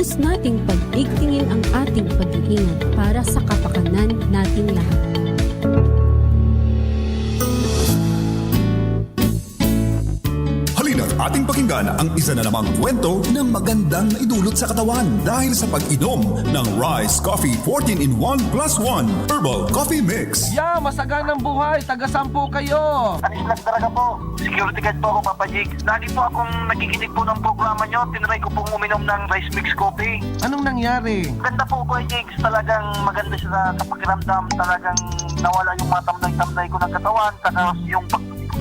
Lubos nating pagdigtingin ang ating pag-iingat para sa kapakanan nating lahat. Ating pakinggan ang isa na namang kwento ng magandang idulot sa katawan dahil sa pag-inom ng Rice Coffee 14-in-1 plus 1 Herbal Coffee Mix. Yeah, masaganang buhay. Taga-sampo kayo. Anislas talaga po. Security guard po ako, Papa Jig. Lagi po akong nakikinig po ng programa nyo. Tinry ko pong uminom ng Rice Mix Coffee. Anong nangyari? Ganda po, Kuya Jigs. Talagang maganda siya sa pakiramdam. Talagang nawala yung mga tamlay-tamlay ko ng katawan. Saka yung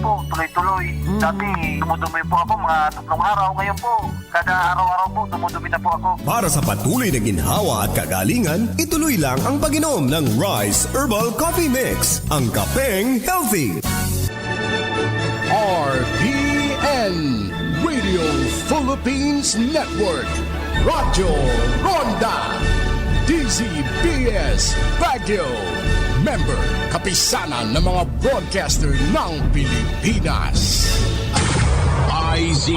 po, tuloy-tuloy. Dati, dumudumi po ako mga 3 araw. Ngayon po, kada araw-araw po, dumudumi na po ako. Para sa patuloy na ginhawa at kagalingan, ituloy lang ang pag-inom ng Rice Herbal Coffee Mix, ang kapeng healthy. RPN Radio Philippines Network, Radyo Ronda, DWIZ Baguio, member kapisanan ng mga broadcaster ng Pilipinas. IZ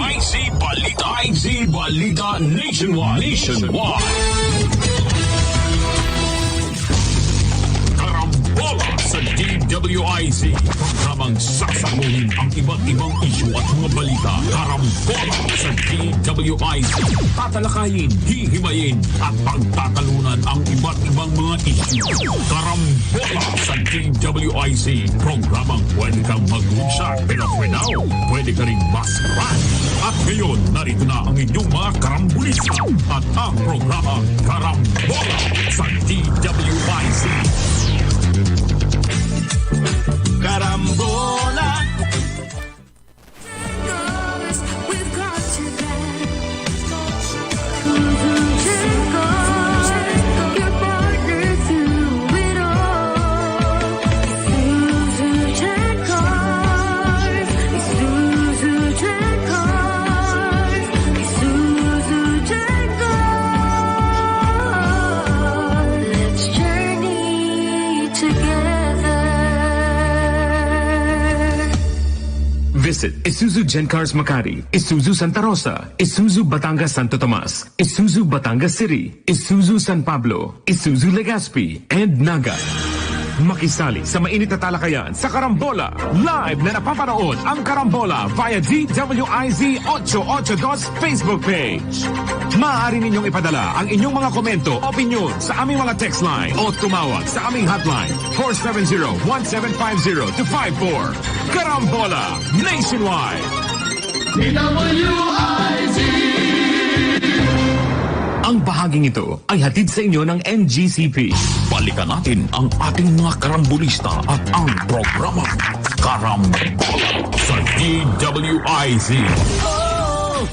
Balita Nationwide. Karambola sa DWIZ, programang sasaguhin ang iba't ibang isyu at mga balita. Karambola sa DWIZ, tatalakayin, hihimayin at pagtatalunan ang iba't ibang mga isyu. Karambola sa DWIZ, programang pwede kang mag-unsa, pero for now, pwede ka rin masran. At ngayon, narito na ang inyong mga karambulista at ang programa Karambola sa DWIZ. Karambola. Visit Isuzu Gencars Makati, Isuzu Santa Rosa, Isuzu Batangas Santo Tomas, Isuzu Batangas City, Isuzu San Pablo, Isuzu Legazpi, and Naga. Makisali sa mainit na talakayan sa Karambola. Live na napapanood ang Karambola via DWIZ 882 Facebook page. Maaari ninyong ipadala ang inyong mga komento, opinion sa aming mga text line o tumawag sa aming hotline 470-1750-54. Karambola Nationwide. DWIZ. Ang bahaging ito ay hatid sa inyo ng NGCP. Balikan natin ang ating mga karambulista at ang programa Karambola sa DWIZ. Oh!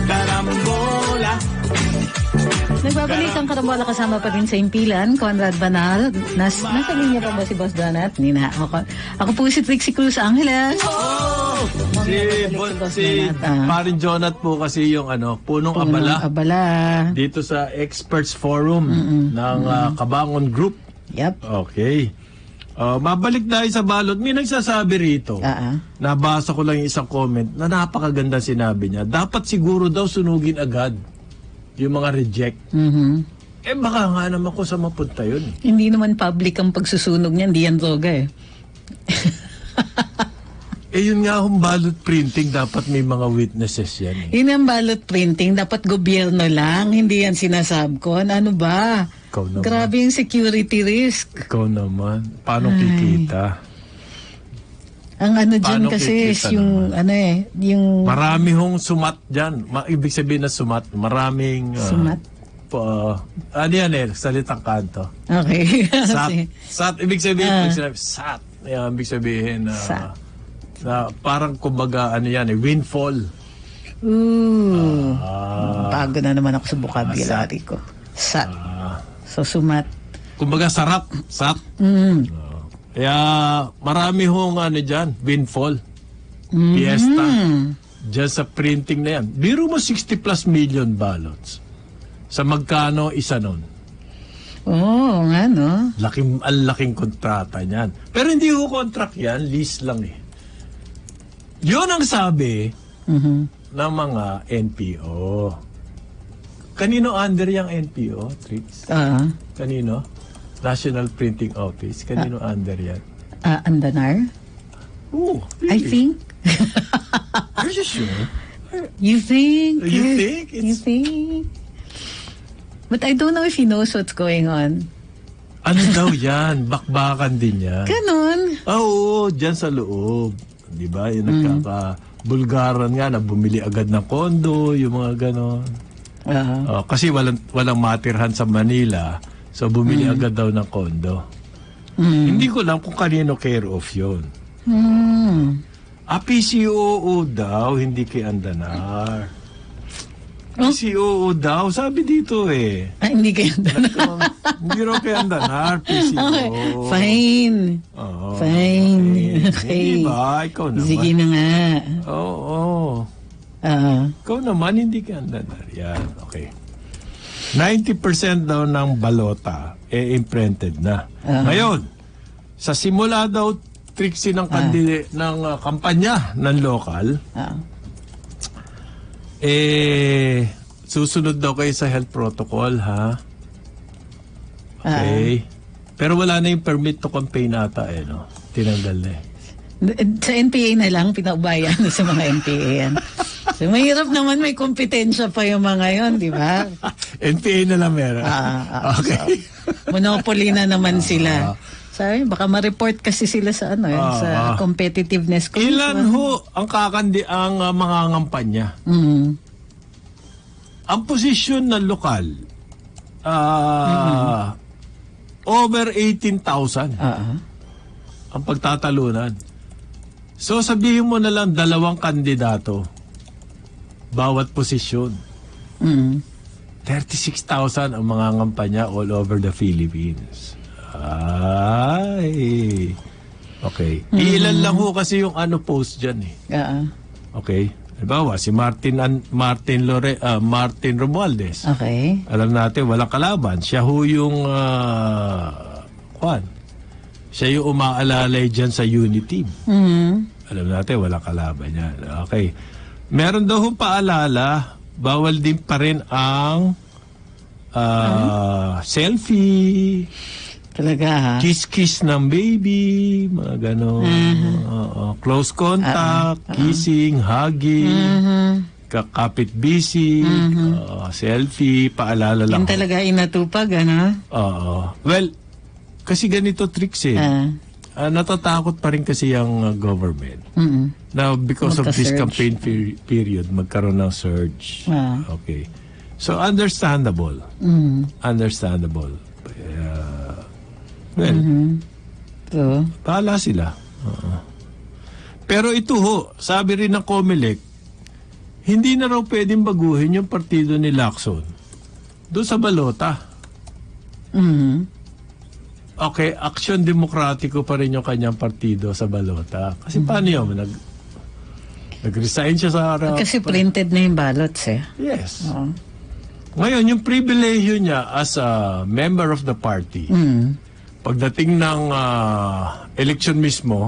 Karambola. Nagbabalik ang Karambola kasama pa rin sa impilan, Conrad Banal. Nasa linya pa ba si Boss Donat? Nina, ako po si Trixie Cruz Angeles. Oh! Si Parin Jonat po kasi yung punong abala dito sa Experts Forum ng Kabangon Group. Yep. Okay. Mabalik tayo sa balot. May nagsasabi rito. Nabasa ko lang yung isang comment na napakaganda sinabi niya. Dapat siguro daw sunugin agad yung mga reject. Baka nga naman ko sa mapunta yun. Hindi naman public ang pagsusunog niya. Hindi yan droga eh. Yun nga ang ballot printing, dapat may mga witnesses yan. Yun ang ballot printing, dapat gobyerno lang, hindi yan sinasabkon. Ano ba? Ikaw naman. Grabe yung security risk. Ikaw naman. Paano kikita? Ang dyan kasi is yung, yung... Marami hong sumat dyan. Ibig sabihin na sumat. Maraming... sumat? Salitang kanto. Okay. Sat. Ibig sabihin, sat. Ibig sabihin, sat. Na parang kumbaga windfall. Bago na naman ako sa vocabulary ko. Sat. So sumat. Kumbaga sarap. Sat. Kaya marami hong dyan, windfall. Fiesta. Dyan sa printing na yan. Biro mo 60 plus million ballots. Sa magkano isa nun? Oo, nga no. Laking kontrata niyan. Pero hindi ko contract yan, lease lang eh. Yun ang sabi ng mga NPO. Kanino under yung NPO, Trix? Kanino? National Printing Office. Kanino under yan? Andanar? Oh, I really? think. Are you sure? You think? You think? You think? But I don't know if he knows what's going on. Ano daw yan? Bakbakan din yan. Ganon. Oo, dyan sa loob. Di ba? Yung nagkaka-bulgaran nga na bumili agad ng kondo, yung mga ganon. Kasi walang matirhan sa Manila, so bumili agad daw ng kondo. Hindi ko lang kung kanino care of yun. PCOO daw, hindi kay Andanar. PCOO daw, sabi dito eh. Hindi kay Andanar. Hindi raw kay Andanar, PCOO. Okay. Fine. Fine. Okay. Hindi ba? Ikaw naman. Sige na nga. Oo. Ikaw naman, hindi kay Andanar. Yan, okay. 90% daw ng balota imprinted na. Ngayon, sa simula daw Trixie ng kampanya ng local, susunod daw kayo sa health protocol, ha? Okay. Pero wala na yung permit to campaign ata, no? Tinanggal na eh. Sa NPA na lang, pinaubayan na sa mga NPA yan. So, mahirap naman, may kompetensya pa yung mga yon, di ba? NPA na lang meron. Okay. So, monopoly na naman sila. Sabi, baka ma-report kasi sila sa sa competitiveness commission. Ilan ho ang ang mga ngampanya? Ang posisyon ng lokal, over 18,000 ang pagtatalunan. So sabihin mo na lang 2 kandidato bawat posisyon. 36,000 ang mga ngampanya all over the Philippines. Ay. Okay. Ilan lang ho kasi yung post dyan eh. Okay. Halimbawa, si Martin Romualdez. Okay. Alam natin, walang kalaban. Siya ho yung siya yung umaalalay dyan sa unity team. Alam natin, walang kalaban yan. Okay. Meron daw ho paalala, bawal din pa rin ang selfie, talaga ha? Kiss-kiss ng baby, mga gano'n. Close contact, kissing, hugging, kakapit busy, selfie, paalala lang. Yan talaga inatupag, ano? Well, kasi ganito tricks eh. Natatakot pa rin kasi yung government. Now, because of this campaign period, magkaroon ng surge. Okay. So, understandable. Understandable. Well, bahala sila. Pero ito ho, sabi rin ng COMELEC, hindi na raw pwedeng baguhin yung partido ni Lacson doon sa balota. Okay, Aksyon Demokratiko pa rin yung kanyang partido sa balota. Kasi paano yun? Nag-resign siya sa harap. Kasi printed na yung ballots eh. Yes. Ngayon, yung pribilehiyo niya as a member of the party, pagdating ng election mismo,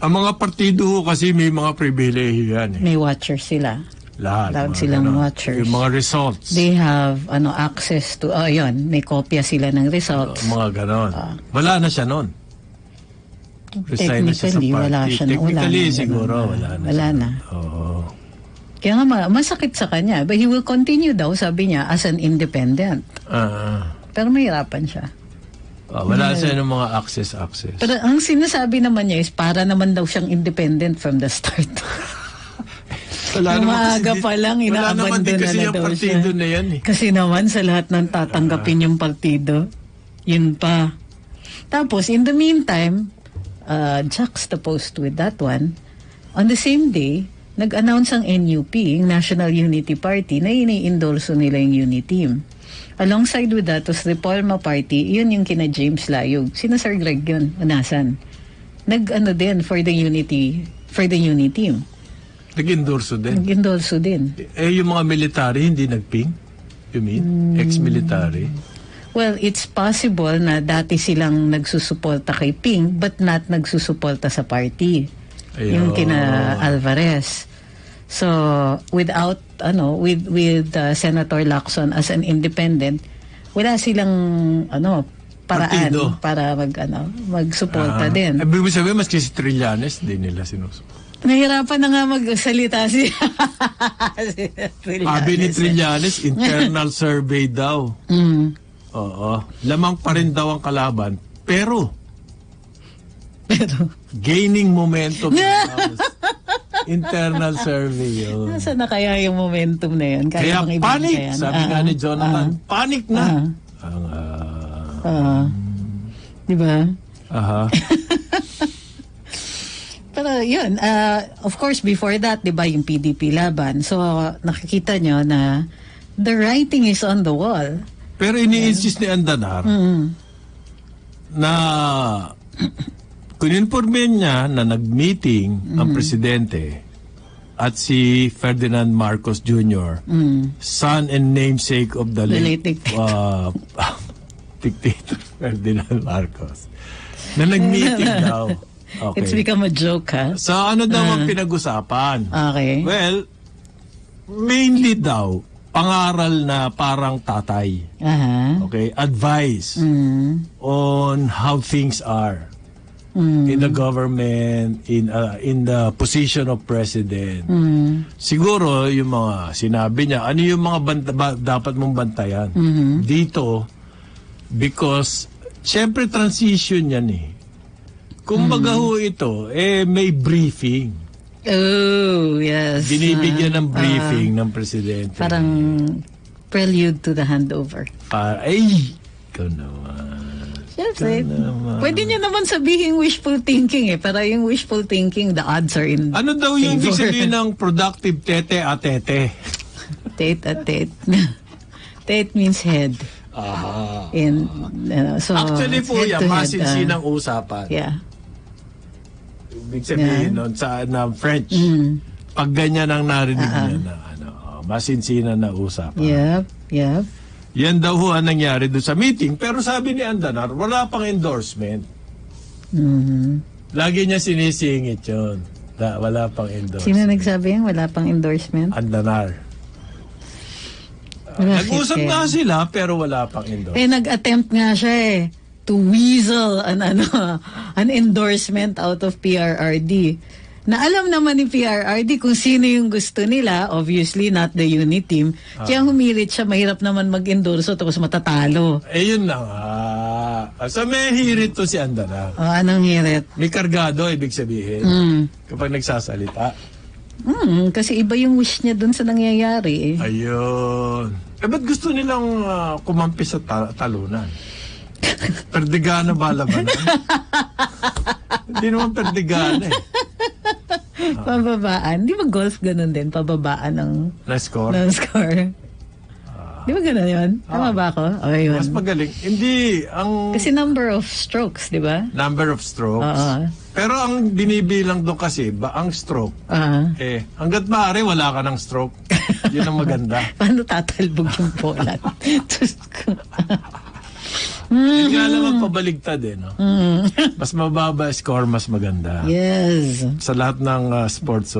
ang mga partido kasi may mga pribilehiyo yan eh. May watchers sila. Lahat. Tawag silang watchers. Yung mga results. They have access to, yun, may kopya sila ng results. Mga ganon. Wala na siya nun. Resign na siya sa party. Wala siya. Technically, siguro, wala na. Wala na. Kaya nga, masakit sa kanya. But he will continue daw, sabi niya, as an independent. Pero mahirapan siya. Wala siya ng mga access. Pero ang sinasabi naman niya is para naman daw siyang independent from the start. Umaga pa lang, inaabandon na daw siya. Na yan, eh. Kasi naman sa lahat ng tatanggapin yung partido, yun pa. Tapos, in the meantime, juxtaposed with that one, on the same day, nag-announce ang NUP, yung National Unity Party, na ini-endorso nila yung UNITEAM. Alongside with that was the Palma Party, yun yung kina James Layog. Sina Sir Greg yun, unasan. Nag-ano din for the UNITEAM. Nag-endorso din? Nag-endorso din. Yung mga military, hindi nag-ping? You mean? Ex-military? Well, it's possible na dati silang nagsusuporta kay Ping but not nagsusuporta sa party. Yung kina Alvarez. So, without, with Senator Lacson as an independent, wala silang, paraan Partido. para magsuporta din. Ibig mo sabihin, maski si Trillanes, di nila sinusuporta. Nahirapan na nga magsalita si Sabi ni Trillanes, internal survey daw. Oo. Lamang pa rin daw ang kalaban. Pero gaining momentum. Internal survey yun. Nasaan na kaya yung momentum na yun? Kaya bang panic, ibigay yan? sabi nga ni Jonathan, panic na. Di ba? Aha. Pero yun, of course, before that, di ba, yung PDP laban. So, nakikita nyo na the writing is on the wall. Pero ini-insist ni Andanar na kuninforme niya na nag-meeting ang presidente at si Ferdinand Marcos Jr., son and namesake of the late dictator Ferdinand Marcos, na nag-meeting daw. Okay. It's become a joke, ha? So, ano daw ang pinag-usapan? Okay. Well, mainly daw, pangaral na parang tatay. Okay? Advice on how things are in the government, in the position of president. Siguro, yung mga sinabi niya, ano yung mga dapat mong bantayan? Dito, because, syempre transition yan eh. Kumbaga ho ito, may briefing. Oh, yes. Binibigyan ng briefing ng presidente. Parang prelude to the handover. Ikaw naman. Siyempre, pwede niya naman sabihin wishful thinking Pero yung wishful thinking, the odds are in Ano daw yung ibig sabihin ng productive tete at tete? Tete at tete. Tete means head. So, actually po head yan, to head, masinsinang usapan. Yeah. Ibig sabihin nun, na French, pag ganyan ang narinig niya na masinsinan na usapan. Yep. Yan daw ho ang nangyari doon sa meeting. Pero sabi ni Andanar, wala pang endorsement. Lagi niya sinisingit yun. Wala pang endorsement. Sino nagsabi yan? Wala pang endorsement? Andanar. Nag-usap nga sila pero wala pang endorsement. Nag-attempt nga siya to weasel an endorsement out of PRRD. Na alam naman ni PRRD kung sino yung gusto nila, obviously not the unit team. Kaya humirit siya, mahirap naman mag-endorso tapos matatalo. Yun na nga. So may hirit to si Andanar. Anong hirit? May kargado, ibig sabihin. Kapag nagsasalita. Kasi iba yung wish niya dun sa nangyayari Ayun. Ba't gusto nilang kumampi sa talunan? Perdigana ba labanan? Hindi naman perdigana Pababaan. Di ba golf ganun din? Pababaan ng score? Ng score. Di ba ganun yun? Tama ba ako? Yun. Mas magaling. Hindi. Kasi number of strokes, di ba? Number of strokes. Pero ang binibilang doon kasi, ang stroke, hanggat maaari, wala ka ng stroke. Yun ang maganda. Paano tatalbog yung bola? Hindi nga naman pabaligtad no? Mas mababa score, mas maganda. Yes. Sa lahat ng sports.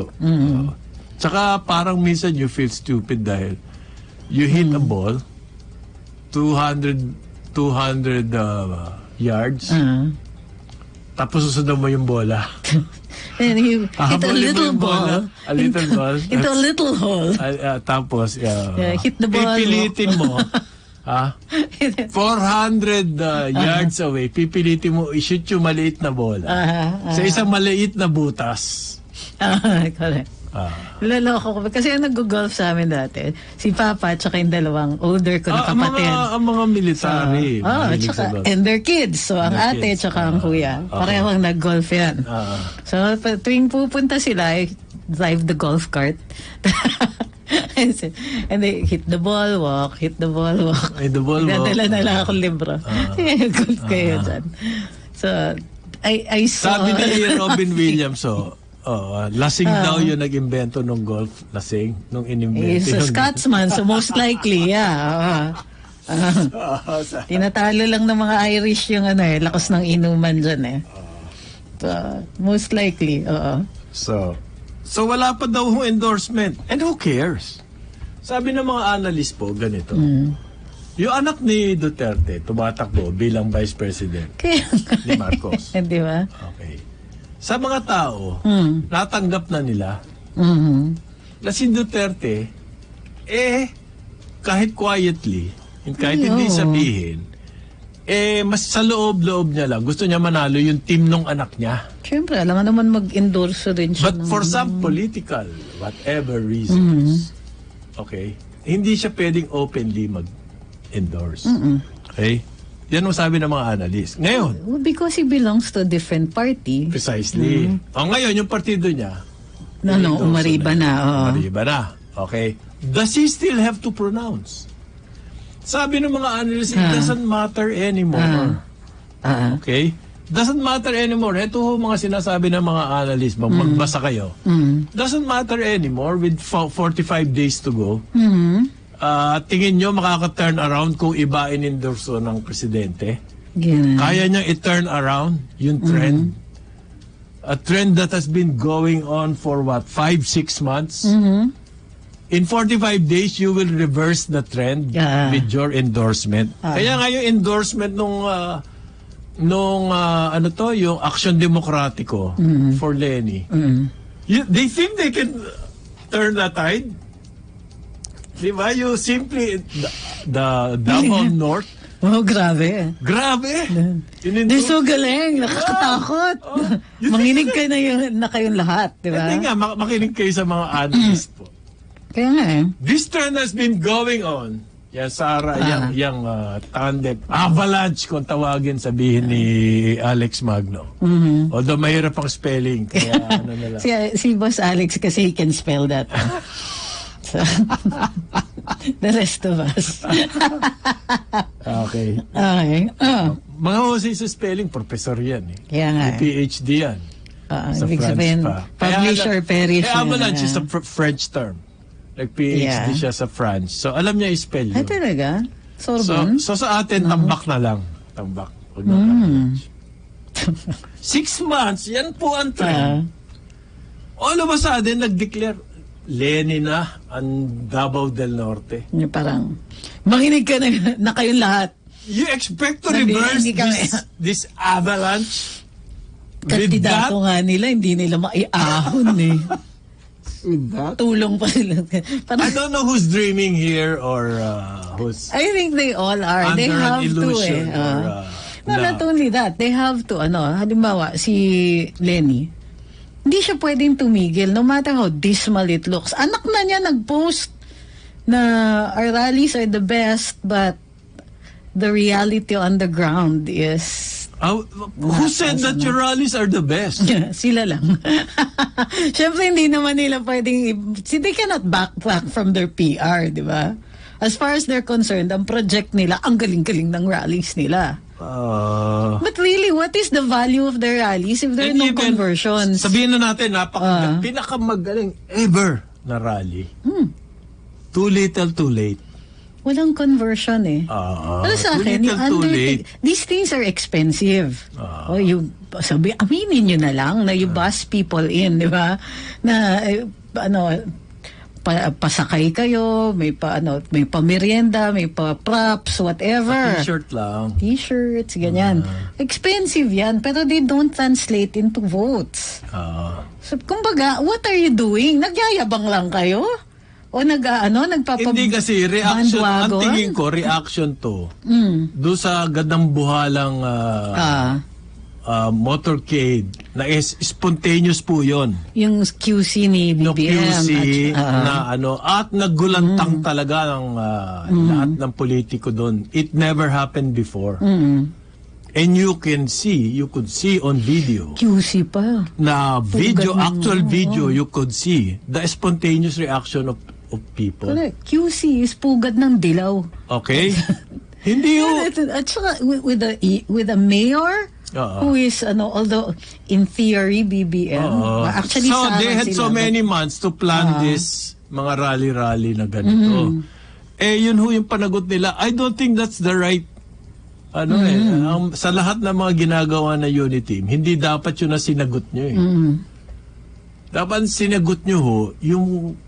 Tsaka parang minsan you feel stupid dahil you hit a ball 200 yards tapos susunod mo yung bola. And you hit a little ball. A little ball. Into a little hole. Tapos hit the ball. Pipilitin mo 400 yards away, pipilitin mo i-shoot yung maliit na bola sa isang maliit na butas. Correct. Laloko ko. Kasi yung nag-golf sa amin dati, si Papa at saka yung dalawang older ko na kapatid. Ang mga military. And their kids. So, ang ate at saka ang kuya. Parehong nag-golf yan. So, tuwing pupunta sila, I drive the golf cart. And they hit the ball, walk, hit the ball, walk. Nadala na lang akong libro. Golf kayo dyan. So, I saw... Sabi ni Robin Williams, lasing daw yung nag-imbento ng golf. Lasing, nung inimbento. He's a Scotsman, so most likely, tinatalo lang ng mga Irish yung lakas ng inuman dyan So, most likely, So wala pa daw ho endorsement. And who cares? Sabi ng mga analyst po, ganito. Yung anak ni Duterte, tumatakbo bilang Vice President ni Marcos. Di ba? Okay. Sa mga tao, natanggap na nila na si Duterte, kahit quietly, kahit hindi sabihin, mas sa loob-loob niya lang, gusto niya manalo yung team ng anak niya. Siyempre, alam nga naman mag-endorse rin siya. But for some political, whatever reasons, okay, hindi siya pwedeng openly mag-endorse. Okay? Yan ang sabi ng mga analyst. Ngayon, Because he belongs to a different party. precisely. Ngayon, yung partido niya, Umariba na. umariba na. Okay? Does he still have to pronounce? Sabi ng mga analysts, it doesn't matter anymore. Okay? Doesn't matter anymore. Ito ho mga sinasabi ng mga analysts, magbasa kayo. Doesn't matter anymore with 45 days to go. Tingin nyo makaka-turn around kung iba in-endorso ng presidente? Kaya niyang i-turn around yung trend? A trend that has been going on for 5-6 months? In 45 days, you will reverse the trend with your endorsement. Kaya nga yung endorsement yung Aksyon Demokratiko for Lenny, they think they can turn the tide? Di ba? You simply, the double north. Oh, grabe. Grabe! They're so galing. Nakakatakot. Manginig kayo na kayong lahat. Di ba? Hindi nga, makinig kayo sa mga analyst po. Kaya nga This trend has been going on. Yan, Sarah, yung tandem, avalanche kung tawagin sabihin ni Alex Magno. Although mahirap ang spelling. Kaya ano nila. si Boss Alex kasi he can spell that. So, the rest of us. Okay. Mga husay sa spelling, professor yan. Kaya nga. May PhD yan. Sa ibig France sabihin, pa. publish or perish. Kaya avalanche is a French term. Nag-PhD siya sa France. So, alam niya i-spell yun. Talaga? Sorbonne? So sa atin, tambak na lang. Tambak. Huwag na avalanche. 6 months, yan po ang trend. All of a sudden, nag-declare, Lenny na ang Davao del Norte. Parang, makinig ka na kayong lahat. You expect to reverse this avalanche? Kandidato nga nila, hindi nila maiahon Tulong pa sila. I don't know who's dreaming here or who's I think they all are. They have to not only that, they have to, halimbawa, si Lenny, hindi siya pwedeng tumigil no matter how dismal it looks. Anak na niya nag-post na our rallies are the best but the reality on the ground is who said that your rallies are the best? Sila lang. Siyempre, hindi naman nila pwedeng, they cannot backtrack from their PR, di ba? As far as they're concerned, ang project nila, ang galing-galing ng rallies nila. But really, what is the value of their rallies if there are no conversions? Sabihin na natin, pinakamagaling ever na rally. Too little, too late. Walang conversion Pero sa akin, these things are expensive. Aminin nyo na lang na you bus people in, di ba? Na, pasakay kayo, may pamerienda, may pa-props, whatever. T-shirt lang. T-shirts, ganyan. Expensive yan, pero they don't translate into votes. So, kumbaga, what are you doing? Nagyayabang lang kayo? O Hindi kasi reaction, ang tingin ko, reaction to doon sa gadambuhalang motorcade na spontaneous po yon. Yung QC ni BBM. Yung QC at naggulantang talaga ng lahat ng politiko doon. It never happened before. And you could see on video. QC pa. Na video, actual video, you could see the spontaneous reaction of people. Correct. QC is pugad ng dilaw. Okay? Hindi yun. At saka with a mayor who is, although in theory, BBM. Actually, so they had so many months to plan this mga rally-rally na ganito. Yun ho yung panagot nila. I don't think that's the right sa lahat ng mga ginagawa na unity team, hindi dapat yun na sinagot nyo Dapat sinagot nyo ho, yung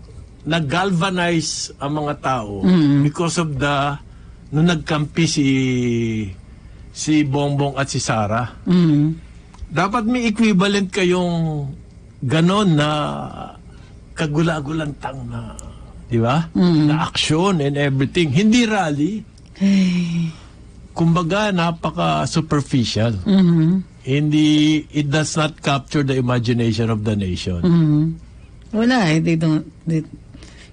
nag-galvanize ang mga tao because of nung nagkampi si Bongbong at si Sara. Dapat may equivalent kayong ganon na kagula-gulantang na, di ba? Na action and everything. Hindi rally. Kumbaga, napaka-superficial. Hindi, it does not capture the imagination of the nation. Wala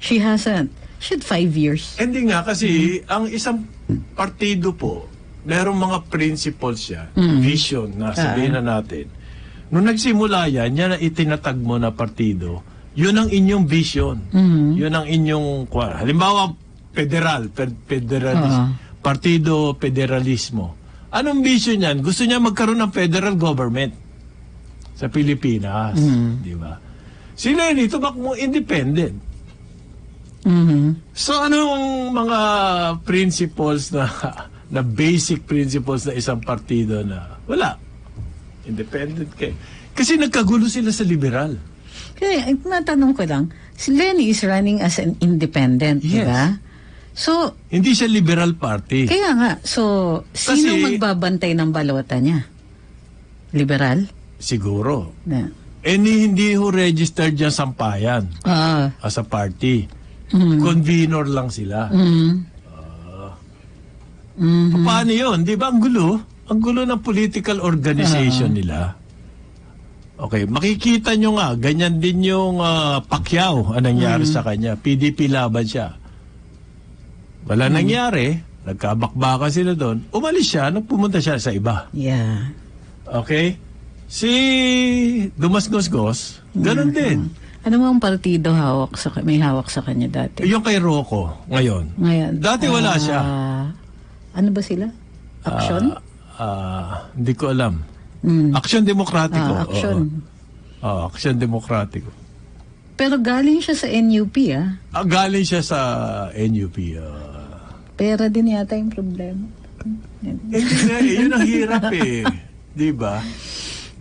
she hasn't. She had 5 years. Hindi nga, kasi ang isang partido po, merong mga principles siya, vision na sabihin na natin. Nung nagsimula yan na itinatag mo na partido, yun ang inyong vision. Yun ang inyong, halimbawa, partido federalismo. Anong vision niyan? Gusto niya magkaroon ng federal government sa Pilipinas. Di ba? Si Lenny, tumakbo independent. So, anong mga principles na basic principles na isang partido na wala? Independent kayo. Kasi nagkagulo sila sa liberal. Kaya, natanong ko lang, si Lenny is running as an independent, di ba? So, hindi siya liberal party. Kaya nga, so, sino magbabantay ng balota niya? Liberal? Siguro. Hindi ho registered dyan sampayan as a party. Convenor lang sila. Paano yun? Di ba ang gulo? Ang gulo ng political organization nila. Okay, makikita nyo nga, ganyan din yung Pacquiao ang nangyari sa kanya. PDP laban siya. Wala nangyari, nagkabakbaka sila doon. Umalis siya, pumunta siya sa iba. Yeah. Okay? Si Dumas-Gos-Gos, ganun din. Ano mo ang partido may hawak sa kanya dati? Yung kay Rocco, ngayon. Dati wala siya. Ano ba sila? Action? Hindi ko alam. Action Demokratiko. Action. Action Demokratiko. Pero galing siya sa NUP, galing siya sa NUP. Pera din yata yung problema. Hindi nga yun ang hirap Di ba?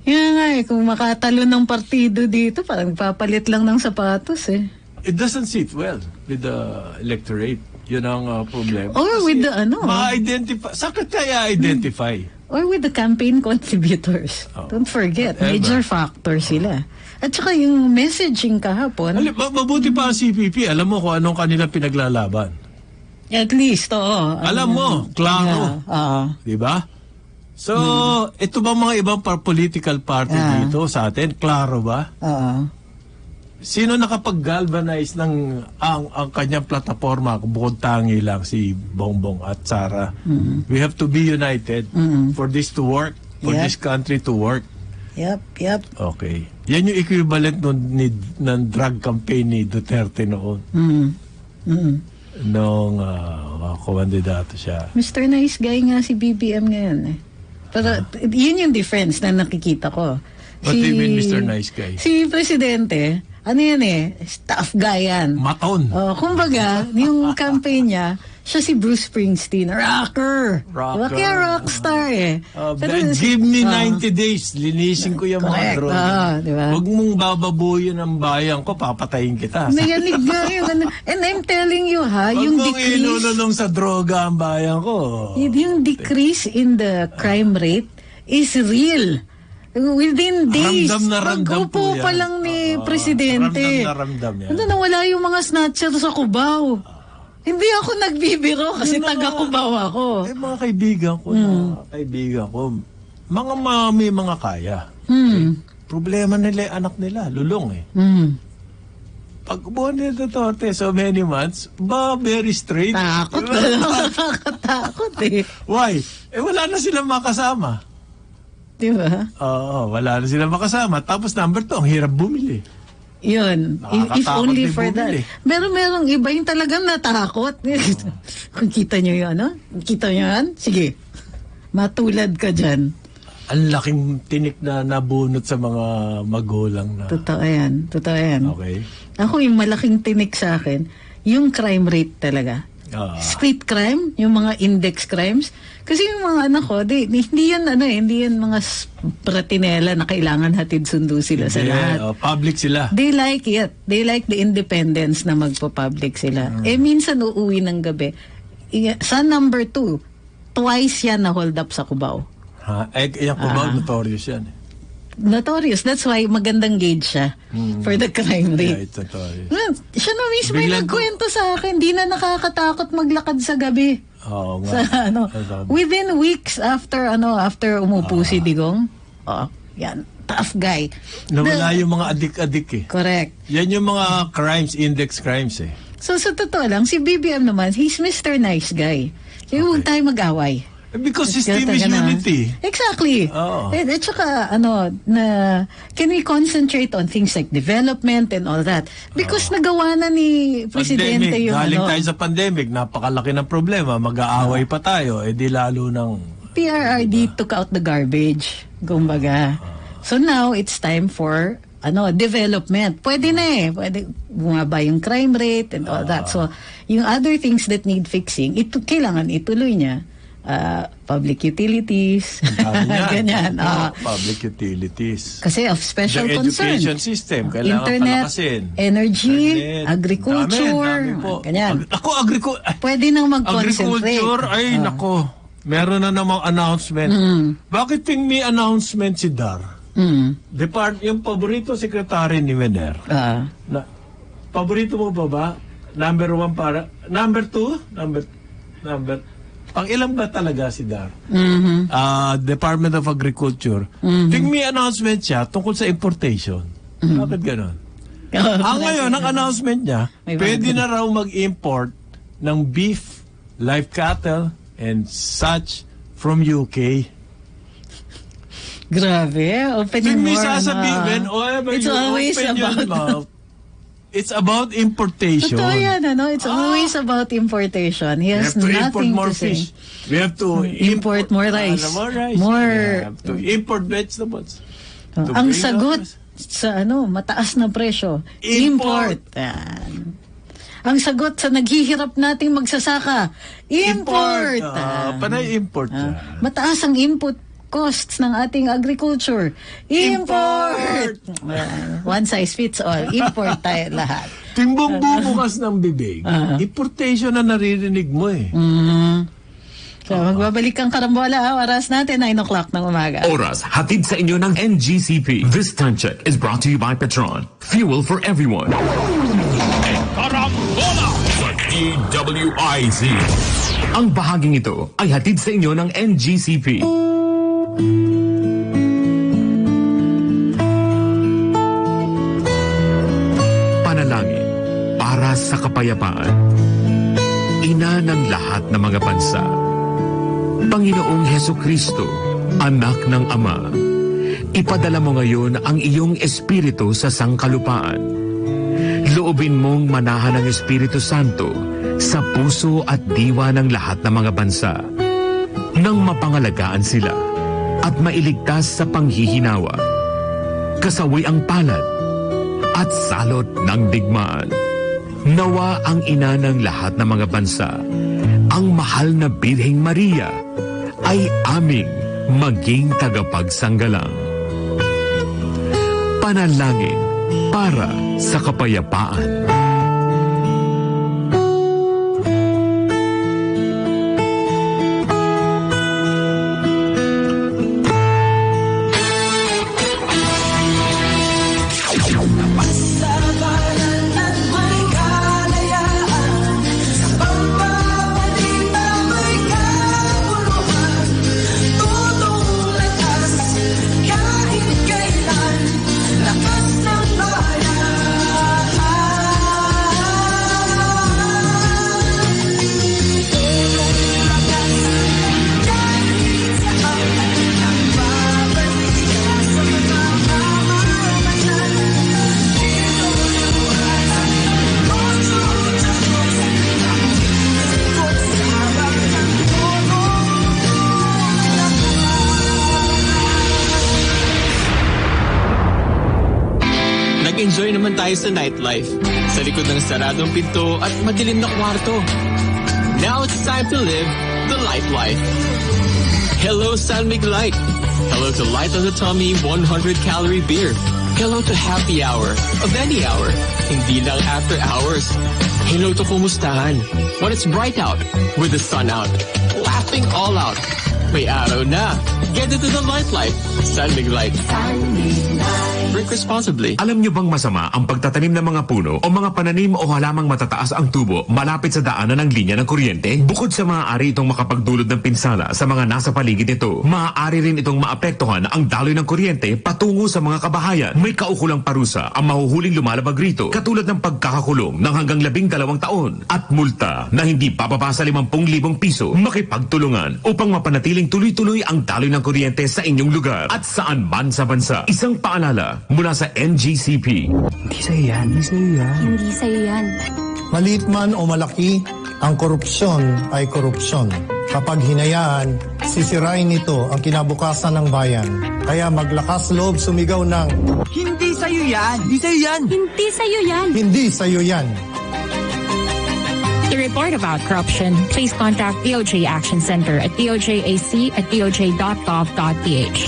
Yan nga kung makatalo ng partido dito, parang papalit lang ng sapatos It doesn't sit well with the electorate. Yun ang problema. Or with the ma-identify. Sakit kaya identify? Or with the campaign contributors. Don't forget, major factor sila. At saka yung messaging kahapon. Mabuti pa ang CPP. Alam mo kung anong kanila pinaglalaban. At least, Alam mo, klaro. Di ba? So, ito ba mga ibang political party dito sa atin? Klaro ba? Sino nakapag-galvanize ng ang kanyang plataforma bukod tangi lang si Bongbong at Sara? We have to be united for this to work, for this country to work. Yep. Okay. Yan yung equivalent ng drug campaign ni Duterte noon. Nung kumandidato siya. Mr. Nice Guy nga si BBM ngayon Pero yun yung difference na nakikita ko. What do you mean, Mr. Nice Guy? Si Presidente, ano yan staff guy yan. Maton. Kumbaga, yung campaign niya, siya si Bruce Springsteen, rocker. Diba? Kaya rockstar Pero, give me 90 days, linisin ko yung mga droga. Diba? Huwag mong bababuyin ang bayan ko, papatayin kita. Nayanig nga yun. And I'm telling you yung decrease... Huwag mong inululong sa droga ang bayan ko. Yung decrease in the crime rate is real. Within days, pag-upo pa lang ni Presidente. Ramdam yan. Nawala yung mga snatcher sa Cubao. Hindi ako nagbibiro kasi taga-Cubao ako. Mga kaibigan ko may mga kaya. Problema nila yung anak nila, lulong Pag buwan nila Duterte so many months, very straight. Takot nakakatakot Why? Wala na silang makasama. Diba? Oo, wala na silang makasama. Tapos number 2, ang hirap bumili. Yun. If only for that. Merong iba yung talagang natakot. Kung kita nyo yun, Kita nyo yan? Sige. Matulad ka dyan. Ang laking tinik na nabunot sa mga magulang na. Totoo yan. Okay. Ako yung malaking tinik sa akin, yung crime rate talaga. street crime, yung mga index crimes. Kasi yung mga anak ko, hindi yan mga pratinela na kailangan hatid sundo sila sa lahat. Public sila. They like it. They like the independence na magpo-public sila. Minsan uuwi ng gabi. Sa number 2, twice yan na hold up sa Cubao. Yung Cubao, notorious yan. Notorious. That's why magandang gauge siya for the crime rate. Yeah, it's notorious. Siya na mismo yung nagkwento sa akin, di na nakakatakot maglakad sa gabi. Within weeks after umupo si Digong, yan, tough guy. Nawala yung mga adik-adik eh. Correct. Yan yung mga crimes, index crimes eh. So sa totoo lang, si BBM naman, he's Mr. Nice Guy. Kaya huwag tayo mag-away. Because system is unity. Exactly. At saka, can we concentrate on things like development and all that? Because nagawa na ni Presidente pandemic. yung Galing tayo sa pandemic, napakalaki ng problema, mag-aaway pa tayo, di lalo ng... PRRD took out the garbage, kumbaga. So now, it's time for development. Pwede na eh. Pwede bumaba yung crime rate and all that. So, yung other things that need fixing, kailangan ituloy niya. Public utilities. Ganyan. Public utilities. Kasi of special the concern. Education system, kailangan Internet, palakasin. Energy, agriculture. Ganyan. Pwede nang mag-concentrate. Agriculture, nako. Meron na namang announcement. Bakit may announcement si Dar? Yung paborito sekretary ni Mener. Paborito mo ba? Number 1 para... Number 2? Number... Ang ilan ba talaga si Dar? Department of Agriculture. May announcement siya tungkol sa importation. Bakit ganon? Ngayon, ang announcement niya, pwede na raw mag-import ng beef, live cattle, and such from UK. Grabe. Opening more. It's always about... It's about importation. Totoo yan, It's always about importation. He has nothing to say. We have to import more rice. We have to import vegetables. Ang sagot sa mataas na presyo, import. Ang sagot sa naghihirap nating magsasaka, import. Panay import. Mataas ang input costs ng ating agriculture. Import! One size fits all. Import tayo lahat. Timbong bubukas ng bibig. Importation na naririnig mo eh. So, magbabalik ang karambola. Oras natin, 9 o'clock ng umaga. Oras, hatid sa inyo ng NGCP. This time check is brought to you by Petron. Fuel for everyone. Karambola sa DWIZ. Ang bahaging ito ay hatid sa inyo ng NGCP. Panalangin para sa kapayapaan. Ina ng lahat ng mga bansa. Panginoong Hesukristo, anak ng Ama, ipadala mo ngayon ang iyong Espiritu sa sangkalupaan. Loobin mong manahan ang Espiritu Santo sa puso at diwa ng lahat ng mga bansa nang mapangalagaan sila at mailigtas sa panghihinawa, kasawi ang palad at salot ng digmaan. Nawa ang ina ng lahat ng mga bansa, ang mahal na Birheng Maria, ay aming maging tagapagsanggalang. Panalangin para sa kapayapaan. Nag-enjoy naman tayo sa nightlife, sa likod ng saradong pinto at madilim na kwarto. Now it's time to live the life. Hello, San Mig Light. Hello to Light on the Tummy 100-calorie beer. Hello to happy hour of any hour. Hindi lang after hours. Hello to kumustahan when it's bright out with the sun out. Laughing all out. May araw na. Get into the life. San Mig Light. Drink responsibly. Alam nyo bang masama ang pagtatanim ng mga puno o mga pananim o halamang matataas ang tubo malapit sa daanan ng linya ng kuryente? Bukod sa maaari itong makapagdulot ng pinsala sa mga nasa paligid nito, maaari rin itong maapektuhan ang daloy ng kuryente patungo sa mga kabahayan. May kaukulang parusa ang mahuhuling lumalabag rito, katulad ng pagkakakulong ng hanggang 12 taon at multa na hindi bababa sa 50,000 piso. Makipagtulungan upang mapanatiling tuloy-tuloy ang daloy ng kuryente sa inyong lugar at saan man sa bansa. Isang paalala mula sa NGCP. Hindi sa'yo yan. Hindi sa'yo yan. Maliit man o malaki, ang korupsyon ay korupsyon. Kapag hinayaan, sisirain nito ang kinabukasan ng bayan. Kaya maglakas loob sumigaw ng Hindi sa'yo yan! Hindi sa'yo yan! Hindi sa'yo yan. Hindi sa'yo yan! To report about corruption, please contact DOJ Action Center at dojAC@doj.gov.ph.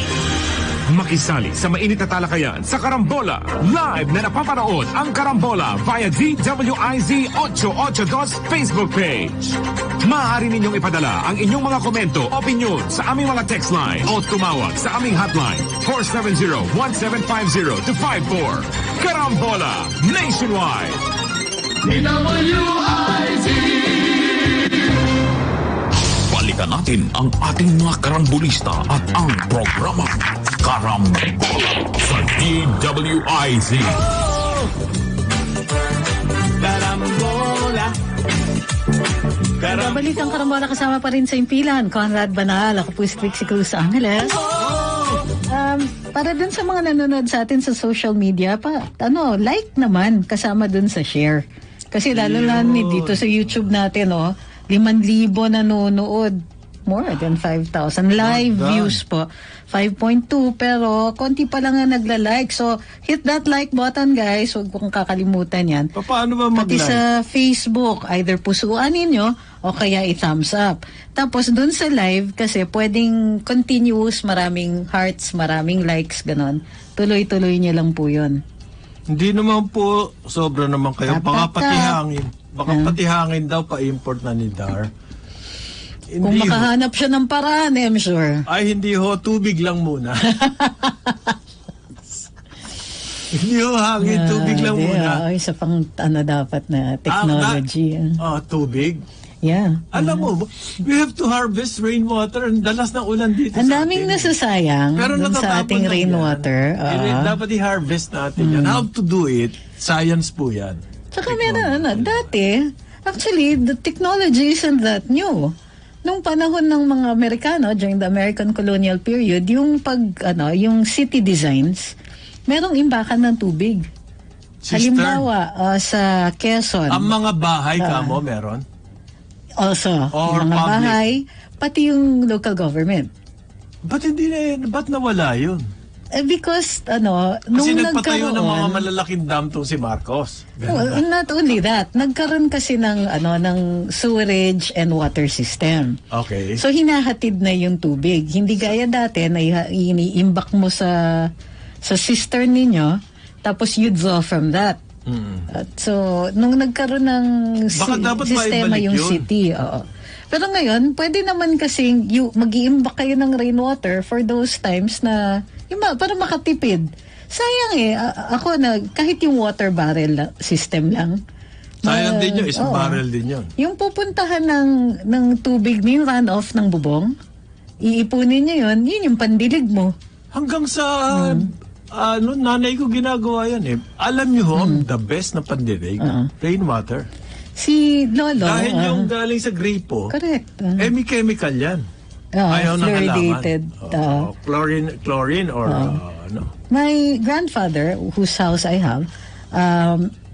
Makisali sa mainit na talakayan sa Karambola. Live na napapanood ang Karambola via DWIZ 882 Facebook page. Maaari ninyong ipadala ang inyong mga komento, opinion sa aming mga text line o tumawag sa aming hotline 470-1750-54. Karambola Nationwide. DWIZ. Balikan natin ang ating mga karambulista at ang programa Karambola sa DWIZ. Karambola. Babalik ang Karambola kasama pa rin sa impilan. Conrad Banal, ako po si Trixie Cruz sa Angeles. Para dun sa mga nanonood sa atin sa social media, like naman kasama dun sa share. Kasi lalo na dito sa YouTube natin, 5,000 nanonood. More than 5,000 live views po. 5.2 pero konti pa lang ang nagla-like. So, hit that like button guys. Huwag kong kakalimutan yan. Paano ba mag-like? Pati sa Facebook, either pusuan ninyo o kaya i-thumbs up. Tapos dun sa live, kasi pwedeng continuous, maraming hearts, maraming likes, ganon. Tuloy-tuloy nyo lang po yun. Hindi naman po, sobra naman kayo. Baka pati hangin. Baka pati hangin daw, pa-import na ni Dar. Kung makahanap siya ng paraan, I'm sure. Ay, hindi ho. Tubig lang muna. Hindi ho hangin. Tubig lang muna. Ay, isa pang dapat na technology. Tubig? Yeah. Alam mo, we have to harvest rainwater. Ang dalas ng ulan dito ang daming nasasayang dun sa ating rainwater. Dapat i-harvest natin yan. How to do it, science po yan. Tsaka meron, dati, actually, the technology isn't that new. Nung panahon ng mga Amerikano, during the American colonial period, yung yung city designs, merong imbakan ng tubig. Halimbawa, sa Quezon. Ang mga bahay kamo meron? Also, or yung mga public. bahay, pati yung local government. Ba't nawala yun? Because, Kasi nagpatayo ng mga malalaking dam tong si Marcos. Well, not only that, nagkaroon kasi ng sewerage and water system. Okay. So hinahatid na yung tubig. Hindi gaya dati na iniimbak mo sa cistern ninyo, tapos you draw from that. So nung nagkaroon ng sistema yung yun. city, pero ngayon, pwede naman kasing mag-iimbak kayo ng rainwater for those times na para makatipid. Sayang ako kahit yung water barrel system lang. Sayang din yun, isang barrel din yun. Yung pupuntahan ng tubig, yung runoff ng bubong, iipunin nyo yun yung pandilig mo. Hanggang sa, nanay ko ginagawa yan Alam nyo the best na pandilig, rainwater. Si Lolo. Dahil yung galing sa gripo, correct. may chemical yan. Ayaw ng fluoridated. Chlorine or My grandfather, whose house I have,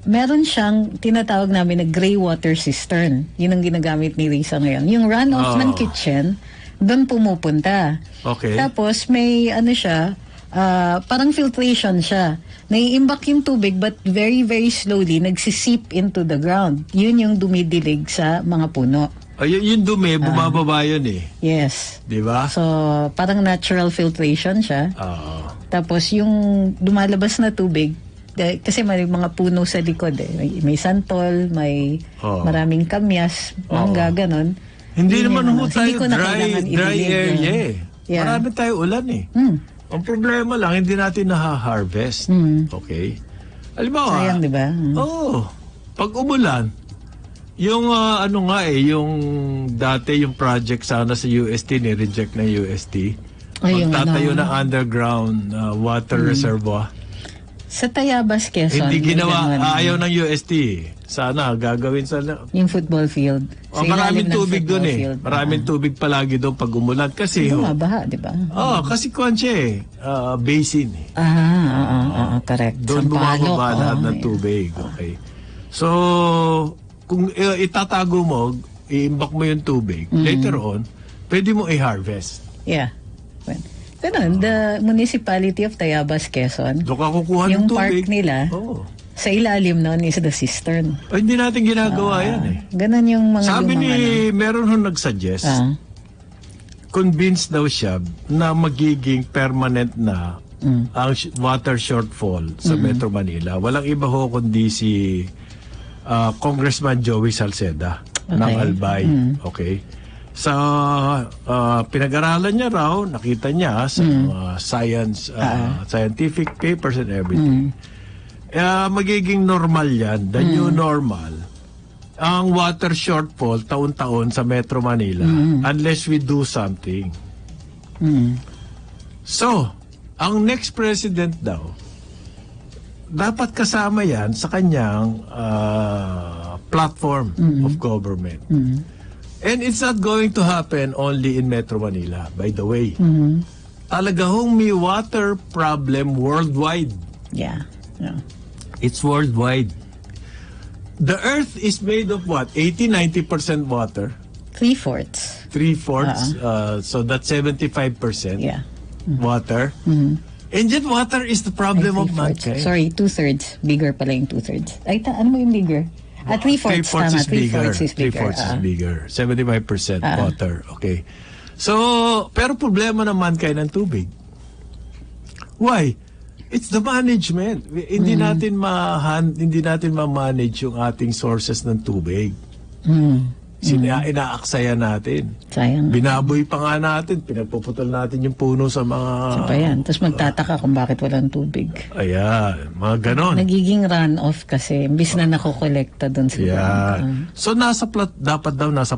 meron siyang tinatawag namin na gray water cistern. Yun ang ginagamit ni Risa ngayon. Yung runoff ng kitchen, doon pumupunta. Okay. Tapos may siya, parang filtration siya. Naiimbak yung tubig but very, very slowly nagsisip into the ground. Yun yung dumidilig sa mga puno. Yung dumi, bumababa yun eh. Yes. Di ba? So, parang natural filtration siya. Oo. Tapos yung lumalabas na tubig, kasi may mga puno sa likod eh. May santol, may maraming kamyas, mangga, ganon. Hindi naman ho tayo hindi ko na kailangan dry i-believe area eh. Yeah. Marami tayo ulan eh. Ang problema lang, hindi natin naha-harvest. Okay? Halimbawa, sayang, di ba? Pag umulan, yung yung dati yung project sana sa UST, ni-reject ng UST. Magtatayo na underground water reservoir. Sa Tayabas, Quezon. Hindi ginawa, ayaw ng UST. Sana gagawin sa yung football field. Maraming tubig doon eh. Maraming tubig palagi doon pag umulan kasi bumabaha, di ba? Kasi kuwansya basin eh. Correct. Doon bumababa lahat ng tubig. Okay. So, kung itatago mo, iimbak mo yung tubig, later on, pwede mo i-harvest. Yeah. Pero the municipality of Tayabas, Quezon, doon ka kukuha ng yung tubig. park nila, sa ilalim nun is the cistern. Hindi natin ginagawa yan eh. Ganon yung mga sabi ni, meron hong nagsuggest, convinced daw siya na magiging permanent na ang water shortfall sa Metro Manila. Walang iba ho kundi si Congressman Joey Salceda ng Albay. Okay? Sa pinag-aralan niya raw, nakita niya sa scientific papers and everything. Magiging normal yan, the new normal, ang water shortfall taon-taon sa Metro Manila unless we do something. So, ang next president daw, dapat kasama yan sa kanyang platform of government. And it's not going to happen only in Metro Manila, by the way. Talaga hong may water problem worldwide. Yeah. It's worldwide. The earth is made of what? 80-90% water? 3/4. 3/4. So that's 75% water. And yet water is the problem of mankind. Sorry, 2/3. Bigger pala yung 2/3. Ay, ano mo yung bigger? 3/4 tama. 3/4 is bigger. 3/4 is bigger. 75% water. Okay. So, pero problema ng mankind ng tubig. Why? It's the management. Hindi natin ma-manage yung ating sources ng tubig. Inaaksaya natin. Sayang. Binaboy pa nga natin. Pinagpuputol natin yung puno sa mga... Yan. Tapos magtataka kung bakit walang tubig. Ayan. Mga ganon. Nagiging runoff kasi. Imbis na nakokolekta doon sa bangka. So, dapat daw nasa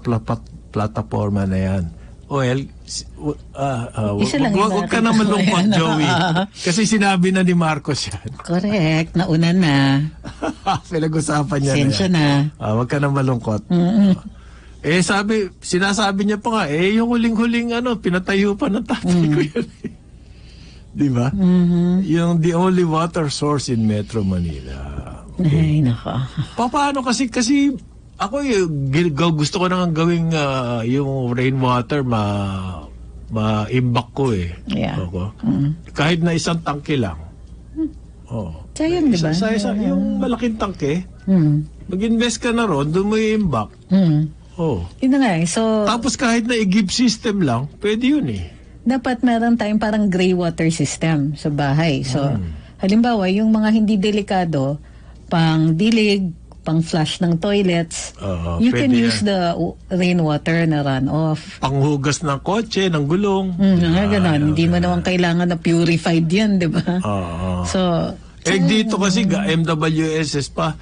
plataforma na yan. Well, wag ka na malungkot, Joey. Kasi sinabi na ni Marcos yan. Correct. Nauna na. Pinag-usapan niya Sensya na. Wag ka na malungkot. Sinasabi niya pa nga, yung huling-huling pinatayo pa ng tatay ko yan. Di ba? Yung the only water source in Metro Manila. Okay. Ay, naka. Paano kasi ako gusto ko nang gawing yung rainwater ma-imbak ko eh. Yeah. Kahit na isang tangke lang. Sayang, di ba? Yung malaking tangke, mag-invest ka na ron, doon mo i-imbak. Yun na nga eh. So, tapos kahit na i-give system lang, pwede yun eh. Dapat meron tayong parang gray water system sa bahay. So, halimbawa, yung mga hindi delikado, pang dilig, pang flush ng toilets, you can use the rainwater na runoff. Panghugas ng kotse, ng gulong. Ganon. Hindi mo naman kailangan na purified yan, di ba? So, dito kasi MWSS pa,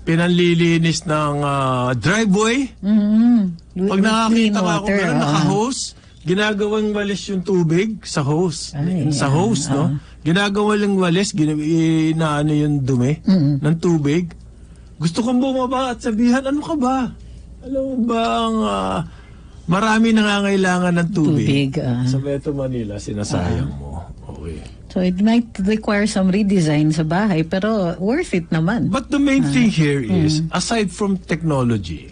pinanlilinis ng driveway. Pag nakakita ka ako naka-hose, ginagawang walis yung tubig sa hose. Sa hose, no? Ginagawang walis, inaano yung dumi ng tubig. Gusto kong bumaba at sabihan, ano ka ba? Alam mo ba ang marami nangangailangan ng tubig. Sa Metro Manila, sinasayang mo. Okay. So it might require some redesign sa bahay, pero worth it naman. But the main thing here is, aside from technology,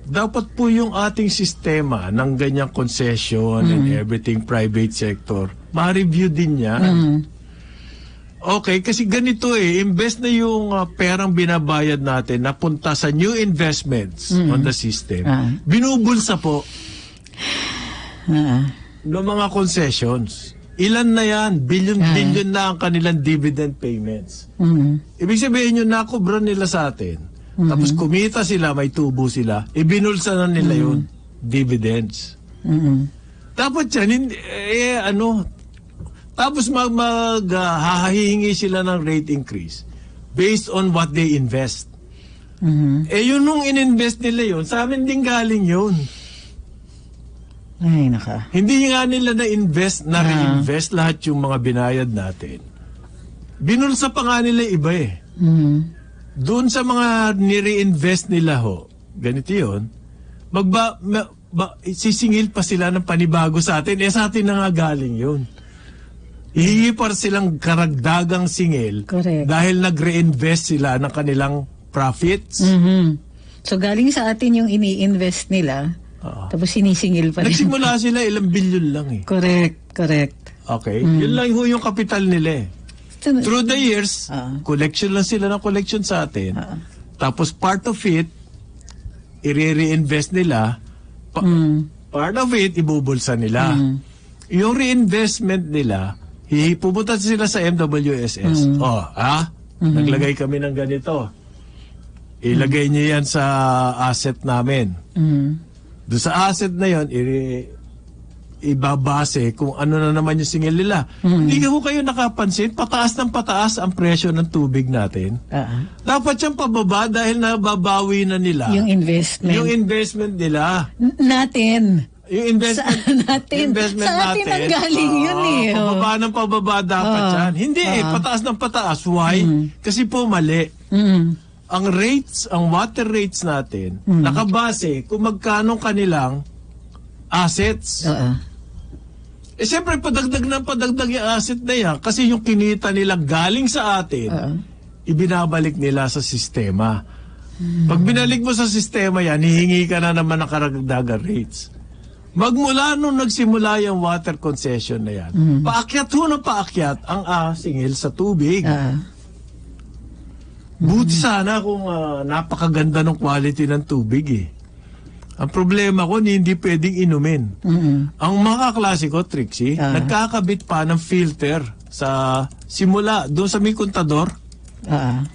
dapat po yung ating sistema ng ganyang concession and everything, private sector, ma-review din yan. Okay, kasi ganito imbes na yung perang binabayad natin napunta sa new investments on the system, binubulsa po ng mga concessions. Ilan na yan? Billion na ang kanilang dividend payments. Ibig sabihin yun, nakubra nila sa atin. Tapos kumita sila, may tubo sila, ibinulsa na nila yun. Dividends. Tapos yan, tapos hahihingi sila ng rate increase based on what they invest. Yun nung ininvest nila yun, sa amin din galing yun. Ay, naka. Hindi nga nila na-invest, na-reinvest lahat yung mga binayad natin. Binulsa pa nga nila iba Doon sa mga nire-invest nila ganito yun, sisingil pa sila ng panibago sa atin. Sa atin na nga galing yun. Hihingi pa silang karagdagang singil. Correct. Dahil nag-reinvest sila ng kanilang profits. So galing sa atin yung ini-invest nila, tapos sinisingil pa rin. Nagsimula sila ilang bilyon lang Correct. Okay? Yun lang yung kapital nila Through the years, collection lang sila ng collection sa atin. Tapos part of it, i-reinvest nila. Part of it, ibubulsa nila. Yung reinvestment nila, pupunta sila sa MWSS. Naglagay kami ng ganito. Ilagay niyo yan sa asset namin. Doon sa asset na yon, ibabase kung ano na naman yung singil nila. Hindi kayo nakapansin, pataas ng pataas ang presyo ng tubig natin. Dapat siyang pababa dahil nababawi na nila yung investment. Yung investment nila. Natin. Yung investment natin. Sa atin ang galing yun Pababa ng pababa dapat yan. Hindi pataas ng pataas. Why? Kasi po mali. Ang rates, ang water rates natin, nakabase kung magkano kanilang assets. Siyempre, padagdag yung asset na yan kasi yung kinita nila galing sa atin, ibinabalik nila sa sistema. Pag binalik mo sa sistema yan, hihingi ka na naman ng karagdagan rates. Magmula nung nagsimula yung water concession na yan, paakyat ang singil sa tubig. Buti sana kung napakaganda ng quality ng tubig Ang problema ko, hindi pwedeng inumin. Ang mga klase ko, Trixie, nagkakabit pa ng filter sa simula, doon sa may kontador.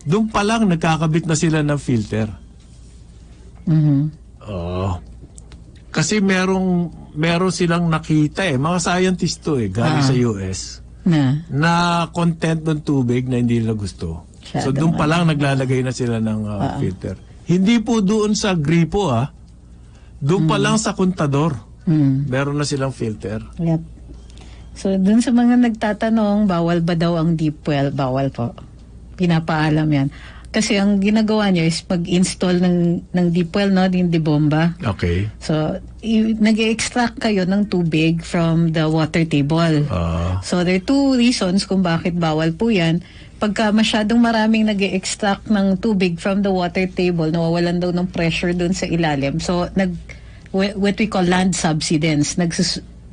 Doon pa lang nagkakabit na sila ng filter. Kasi meron silang nakita mga scientist galing sa US na content ng tubig na hindi nila gusto. So doon pa lang naglalagay na sila ng filter. Hindi po doon sa gripo doon pa lang sa kontador. Meron na silang filter. Yep. So doon sa mga nagtatanong, bawal ba daw ang deep well? Bawal po. Pinapaalam yan. Kasi ang ginagawa nyo is mag-install ng deep well, yung debomba. Okay. So, nag-extract kayo ng tubig from the water table. So, there are two reasons kung bakit bawal po yan. Pagka masyadong maraming nag-extract ng tubig from the water table, nawawalan daw ng pressure dun sa ilalim. So, what we call land subsidence,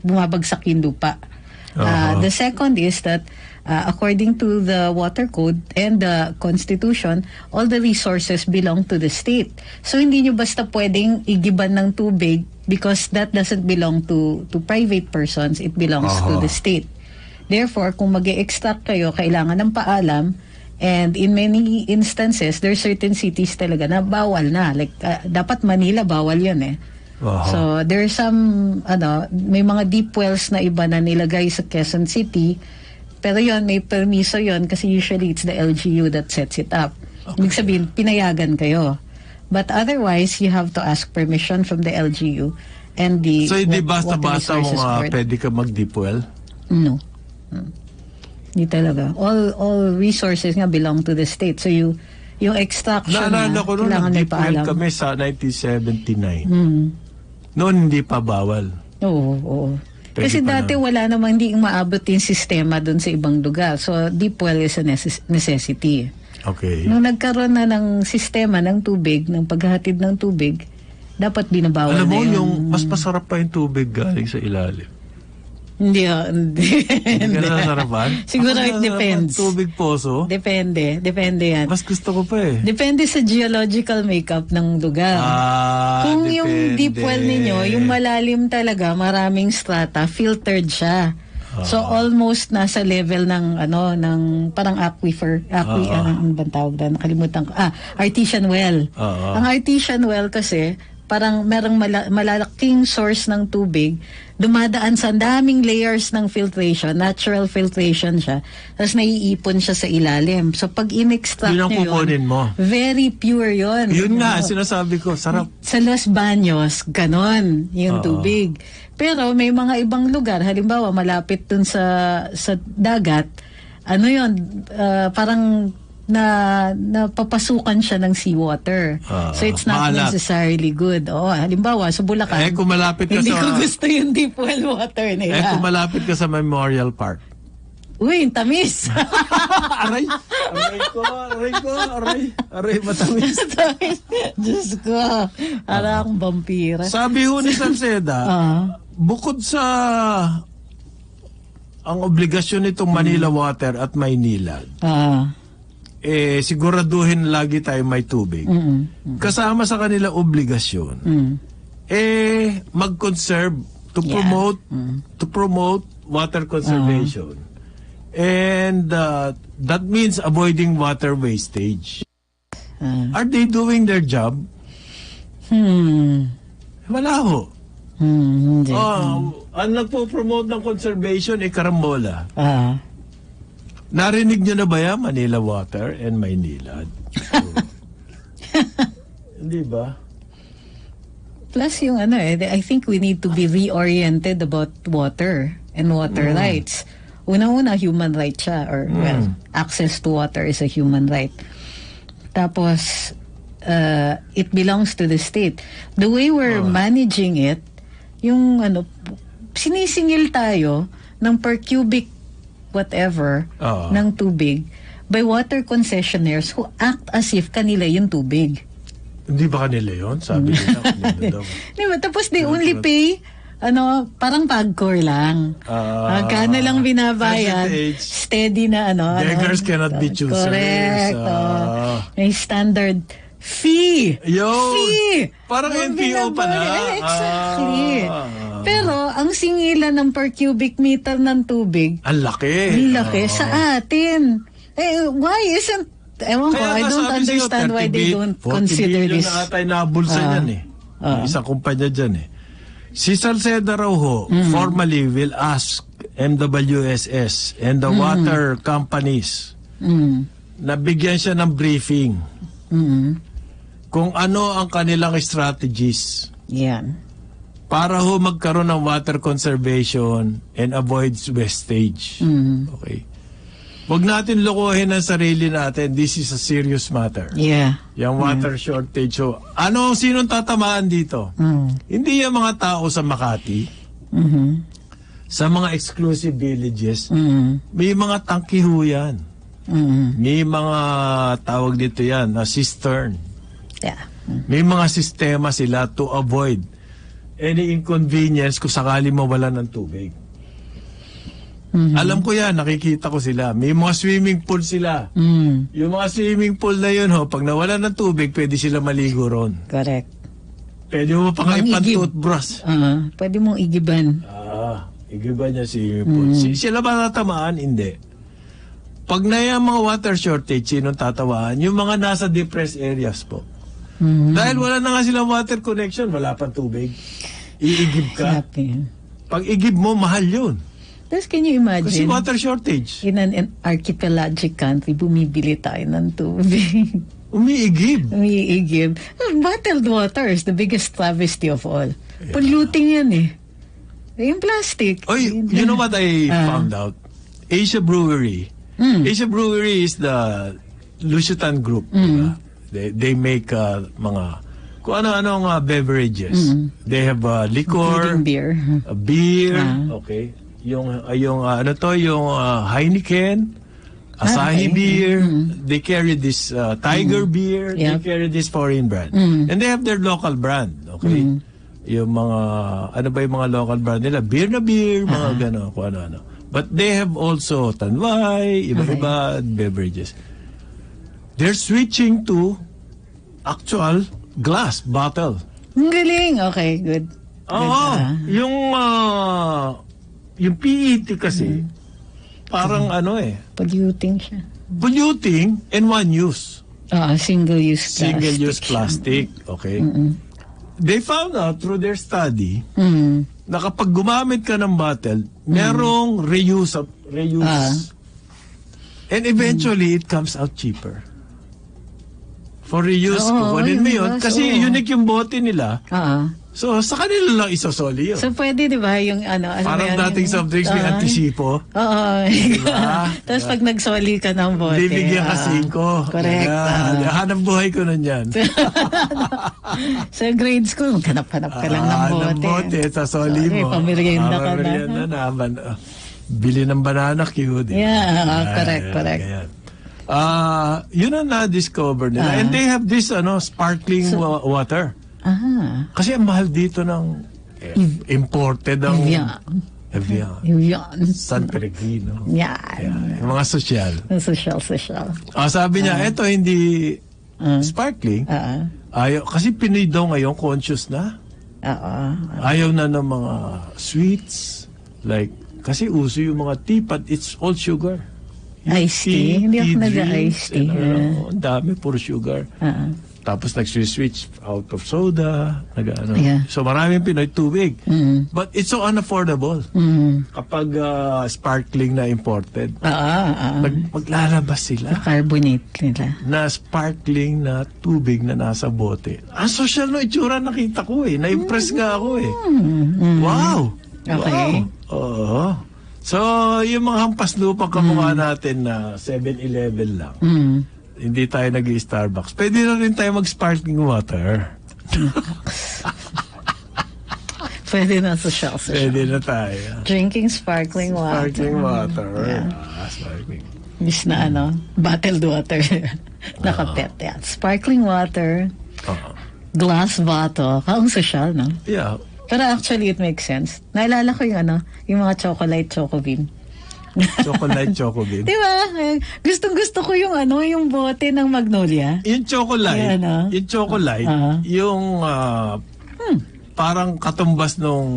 bumabagsak yung lupa. The second is that according to the water code and the constitution, all the resources belong to the state. So hindi nyo basta pwedeng igiban ng tubig because that doesn't belong to private persons, it belongs to the state. Therefore, kung mag-extract kayo, kailangan ng paalam, and in many instances, there are certain cities talaga na bawal na. Like, dapat Manila, bawal yun So, there are some, may mga deep wells na iba na nilagay sa Quezon City, pero yon may permiso yon kasi usually it's the LGU that sets it up. Ibig sabihin, pinayagan kayo. But otherwise, you have to ask permission from the LGU and the So, hindi basta-basta kung pwede ka mag-deep well? No. Hindi talaga. All resources nga belong to the state. So, yung extraction Naalala ko noon, nag-deep well paalam. kami sa 1979. Noon, hindi pa bawal. Oo. Kasi dati wala namang hindi maabot yung sistema doon sa ibang lugar. So, deep well is a necessity. Okay. Nung nagkaroon na ng sistema ng tubig, ng paghahatid ng tubig, dapat binabawal Alam mo, na yun. yung mas masarap pa yung tubig galing sa ilalim. Hindi, hindi. Hindi ka na nasarapan? Siguro Ako it nasarapan, depends. Tubig poso? Depende yan. Mas gusto ko pa eh. Depende sa geological makeup ng lugar. Kung yung deep well ninyo, yung malalim talaga, maraming strata, filtered siya. So almost nasa level ng ng parang aquifer, ano bang tawag doon? Nakalimutan ko. Artesian well. Ang artesian well kasi parang merong malalaking source ng tubig, dumadaan sa daming layers ng filtration, natural filtration siya, tapos naiipon siya sa ilalim. So pag in-extract yun ang nyo kukunin mo. Very pure yun. Yun nga, sinasabi ko, sarap. Sa Los Baños, ganon yung tubig. Pero may mga ibang lugar, halimbawa malapit dun sa dagat, parang napapasukan siya ng seawater. So it's not maalat. necessarily good. Halimbawa sa Bulacan, kung malapit ka hindi sa... ko gusto yung deep well water nila. kung malapit ka sa Memorial Park. Uy, tamis! Aray, matamis. Diyos ko, parang vampira. Sabi ho ni Salceda, bukod sa ang obligasyon nitong Manila Water at Maynila, siguraduhin lagi tayo may tubig. Kasama sa kanila obligasyon, mag-conserve to promote water conservation. And that means avoiding water wastage. Are they doing their job? Wala ho. Ang nagpo-promote ng conservation KARAMBOLA. Narinig nyo na ba yan? Manila Water and Maynila. Hindi ba? Plus yung I think we need to be reoriented about water and water rights. Una-una, human right siya. Or, access to water is a human right. Tapos, it belongs to the state. The way we're managing it, yung sinisingil tayo ng per cubic whatever ng tubig by water concessionaires who act as if kanila yung tubig. Hindi ba kanila yun? Sabi nila kanila daw. Diba? Tapos they only pay parang pagcore lang. Magkano lang binabayad, steady na beggars cannot be choosers. Correct. May standard fee. Fee! Parang NPO pa na. Exactly. Pero, ang singilan ng per cubic meter ng tubig, ang laki. Ang laki sa atin. Why isn't, ewan ko, I don't understand why they don't consider this. 40 billion na atay nabulsa yan isang kumpanya dyan Si Salceda raw ho, formally will ask MWSS and the water companies na bigyan siya ng briefing kung ano ang kanilang strategies. Yan. Para ho magkaroon ng water conservation and avoid wastage. Okay. Huwag natin lokohin ang sarili natin. This is a serious matter. Yeah. Yung water shortage. So, sinong tatamaan dito? Hindi yung mga tao sa Makati. Sa mga exclusive villages. May mga tangki ho yan. May mga tawag dito yan, na cistern. Yeah. May mga sistema sila to avoid any inconvenience kung sakali mawala ng tubig. Alam ko yan, nakikita ko sila. May mga swimming pool sila. Yung mga swimming pool na yun, pag nawala ng tubig, pwede sila maligo ron. Correct. Pwede mo pa kayo pan-toothbrush. Pwede mong igiban. Igiban niya swimming pool. Sila ba tatamaan? Hindi. Pag na yung mga water shortage, sinong tatawaan? Yung mga nasa depressed areas po. Dahil wala na nga silang water connection, wala pang tubig. Iigib ka. Pag igib mo, mahal yun. Tapos can you imagine? Kasi water shortage. In an archipelagic country, bumibili tayo ng tubig. Umiigib. Bottled water is the biggest travesty of all. Polluting yan Yung plastic. You know what I found out? Asia Brewery. Asia Brewery is the Lusitan Group. They make mga kung ano-anong beverages. They have liquor, beer. Beer, okay. Yung Heineken, Asahi beer, they carry this Tiger beer, they carry this foreign brand. And they have their local brand, okay? yung mga, ano ba yung mga local brand nila? Beer na beer, mga gano'n, kung ano-ano. But they have also tanway, iba-iba beverages. They're switching to actual glass bottle. Ang galing. Okay, good. Oo. Yung PET kasi, parang polluting siya. Polluting and one use. Single-use plastic. Single-use plastic. Okay. They found out through their study na kapag gumamit ka ng bottle, merong reuse. And eventually, it comes out cheaper. For reuse, kukunin mo yun. Kasi unique yung bote nila. So, sa kanila lang isosoli yun. So, pwede, di ba, yung parang dating soft drinks may antisipo. Oo. Diba? Tapos pag nagsoli ka ng bote. Bibigyan ka 5. Correct. Hanap buhay ko nun yan. Sa grade school, hanap-hanap ka lang ng bote. Ng bote, sasoli mo. Pamirienda ka na. Pamirienda na. Bili ng banana cue. Correct. Yun ang na-discover nila. And they have this sparkling water. Kasi ang mahal dito ng imported ng Evian. San Pellegrino. Yan. Yung mga sosyal. Social. Sabi niya, eto hindi sparkling. Ayaw, kasi Pinoy daw ngayon conscious na. Ayaw na ng mga sweets. Like, kasi uso yung mga tea, but it's all sugar. Iced tea? Hindi ako nag-iced tea. Ang dami, puro sugar. Tapos nag-switch out of soda. So maraming Pinoy tubig. But it's so unaffordable. Kapag sparkling na imported. Maglalabas sila. Carbonate nila. Na sparkling na tubig na nasa bote. Ang social no itsura nakita ko eh. Na-impress nga ako eh. Wow! Okay. Oo. So, yung mga hampas lupang kamukha natin na 7-Eleven lang. Hindi tayo nag-i-Starbucks. Pwede na rin tayo mag-sparkling water. Pwede na social. Pwede na tayo. Drinking sparkling water. Sparkling water. Sparkling. Bis na bottled water. Nakapet yan. Sparkling water. Glass bottle. Ang social, no? Yeah. Pero actually, it makes sense. Naalala ko yung mga chocolate chocobin. Chocolate. Diba? Gustong-gusto ko yung yung bote ng Magnolia. Yung chocolate, yung parang katumbas nung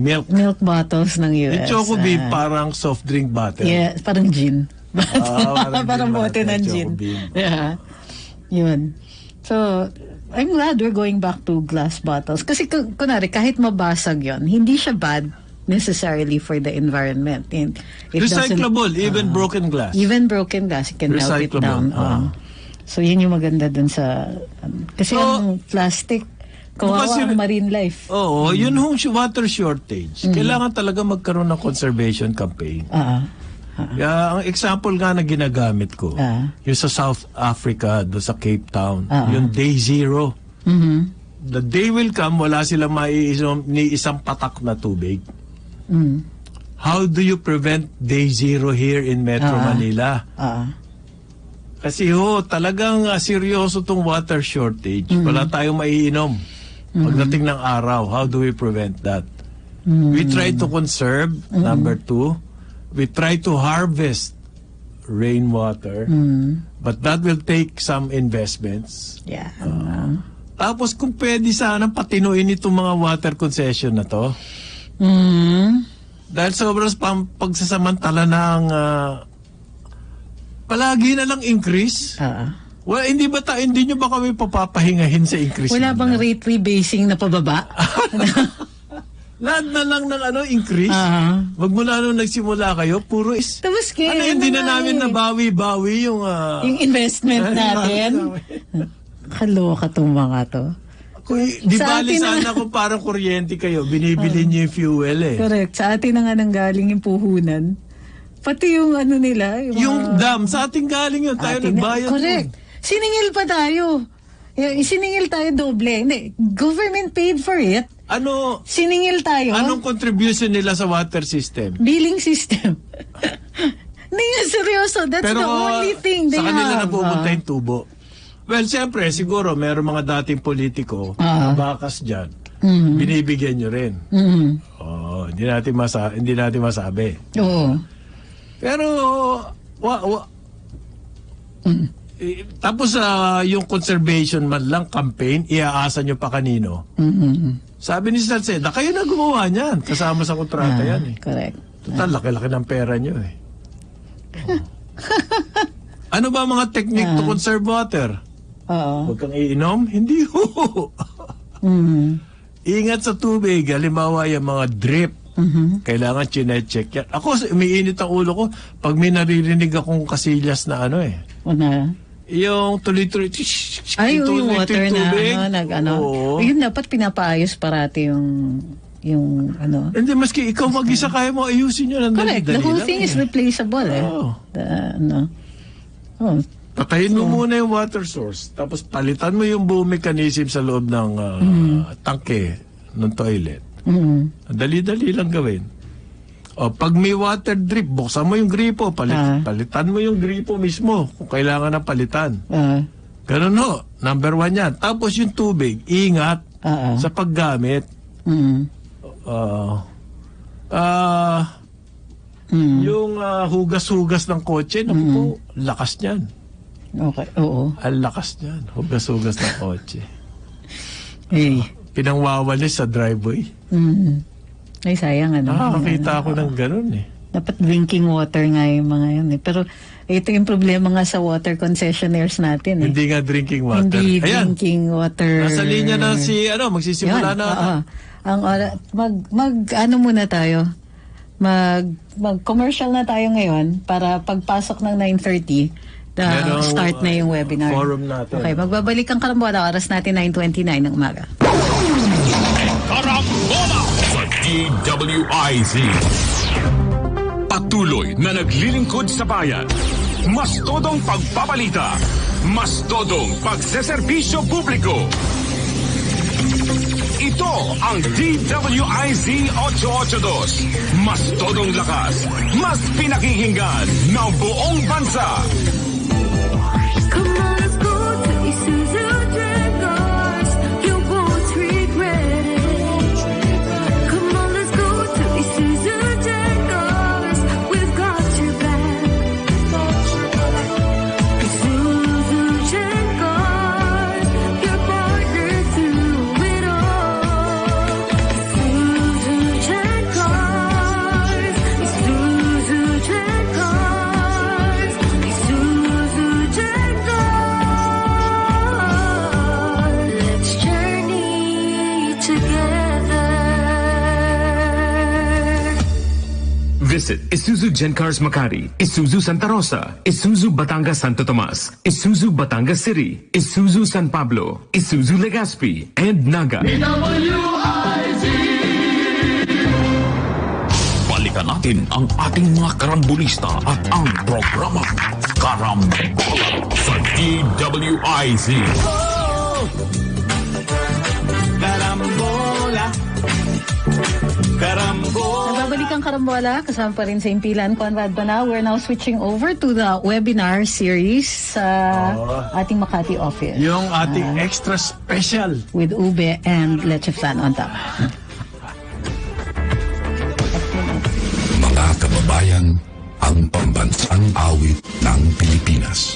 milk bottles ng US. Yung Chocobee, parang soft drink bottle. Yeah, parang gin. Parang bote ng gin. Yeah. Yun. So, I'm glad we're going back to glass bottles. Kasi kunwari, kahit mabasag yon, hindi siya bad necessarily for the environment. It recyclable, even broken glass. Even broken glass, you can melt it down. So, yun yung maganda dun sa... kasi ang plastic, kawawa ang marine life. Oo, yun yung water shortage. Kailangan talaga magkaroon ng conservation campaign. Ang example nga na ginagamit ko, yung sa South Africa, do sa Cape Town, yung Day Zero. The day will come, wala silang maiinom ni isang patak na tubig. How do you prevent Day Zero here in Metro Manila? Kasi talagang seryoso tong water shortage. Wala tayong maiinom pagdating ng araw. How do we prevent that? We try to conserve, number 2. We try to harvest rainwater, but that will take some investments. Yeah. Tapos kung pwede sana patinuin itong mga water concession na to. Dahil sobrang pagsasamantala ng palagi na lang increase. Well, hindi nyo ba kami papapahingahin sa increase? Wala bang rate rebasing na pababa? Lahat na lang ng increase. Wag mo na nagsimula kayo, puro is... Tapos hindi na namin nabawi-bawi yung... yung investment natin. Kaloka tong mga to. Di bali sana kung parang kuryente kayo, binibili niyo yung fuel eh. Correct. Sa atin na nga nanggaling yung puhunan. Pati yung nila. Yung dam, sa ating galing yun. Tayo nagbayad. Correct. Siningil pa tayo. Siningil tayo doble. Hindi, government paid for it. Siningil tayo. Anong contribution nila sa water system? Billing system. Hindi nga seryoso. That's the only thing they have. Sa kanila na pupunta yung tubo. Well, siyempre, siguro, meron mga dating politiko, bakas dyan. binibigyan nyo rin. Oh, hindi natin masabi. Oo. Pero, tapos yung conservation man lang campaign, iaasa nyo pa kanino. Sabi ni Salceda, kayo na gumawa niyan. Kasama sa kontrata yan eh. Correct. Total, laki-laki ng pera nyo eh. Ano ba mga technique to conserve water? Huwag kang iinom? Hindi ho. Ingat sa tubig. Halimbawa yung mga drip. Kailangan chinecheck yan. Ako, umiinit ang ulo ko pag may naririnig akong kasilyas na ano eh. Yung tuloy-tuloy. Ay, yung water na Yun dapat pinapaayos parati yung ano. Hindi, maski ikaw mag-isa kaya mo ayusin yun. Correct. The whole thing is replaceable eh. Patayin mo muna yung water source. Tapos palitan mo yung buong mechanism sa loob ng tangke ng toilet. Dali-dali lang gawin. O, pag may water drip, buksan mo yung gripo, palitan mo yung gripo mismo kung kailangan na palitan. Ganun ho, number 1 yan. Tapos yung tubig, ingat sa paggamit. Yung hugas-hugas ng kotse, naku po, lakas niyan. Okay, oo. Ang lakas niyan, hugas-hugas ng kotse. Pinangwawalis sa driveway. Ay, sayang nakakita ako ng ganun eh. Dapat drinking water nga yung mga yun eh. Pero ito yung problema nga sa water concessionaires natin eh. Hindi nga drinking water. Hindi drinking water. Nasa linya na magsisimula na. Ano muna tayo? Mag-commercial na tayo ngayon para pagpasok ng 9:30 start na yung webinar. Forum natin. Okay, magbabalik ang Karambola. Oras natin 9:29 ng umaga. Karambola sa DWIZ. Patuloy na naglilingkod sa bayan. Mas todong pagpabalita. Mas todong pagseserbisyo publiko. Ito ang DWIZ 882. Mas todong lakas. Mas pinakikinggan ng buong bansa. Come on, let's go to Isuzu Jaguars. You won't regret it. Come on, let's go to Isuzu Jaguars. We've got your back. Isuzu Jaguars, your partner through it all. Isuzu Jaguars, Isuzu Jaguars, Isuzu Jaguars. Let's journey together. Visit Isuzu Gencars Makati, Isuzu Santa Rosa, Isuzu Batangas Santo Tomas, Isuzu Batangas City, Isuzu San Pablo, Isuzu Legazpi, and Naga. Balikan natin ang ating mga karambulista at ang programa Karambola sa DWIZ. Karambola. Karambola. Nagbabalik ang Karambola. Kasama pa rin sa impilan, Conrad Bana. We're now switching over to the webinar series sa ating Makati office. Yung ating extra special. With ube and leche flan on top. Mga kababayan, ang pambansang awit ng Pilipinas.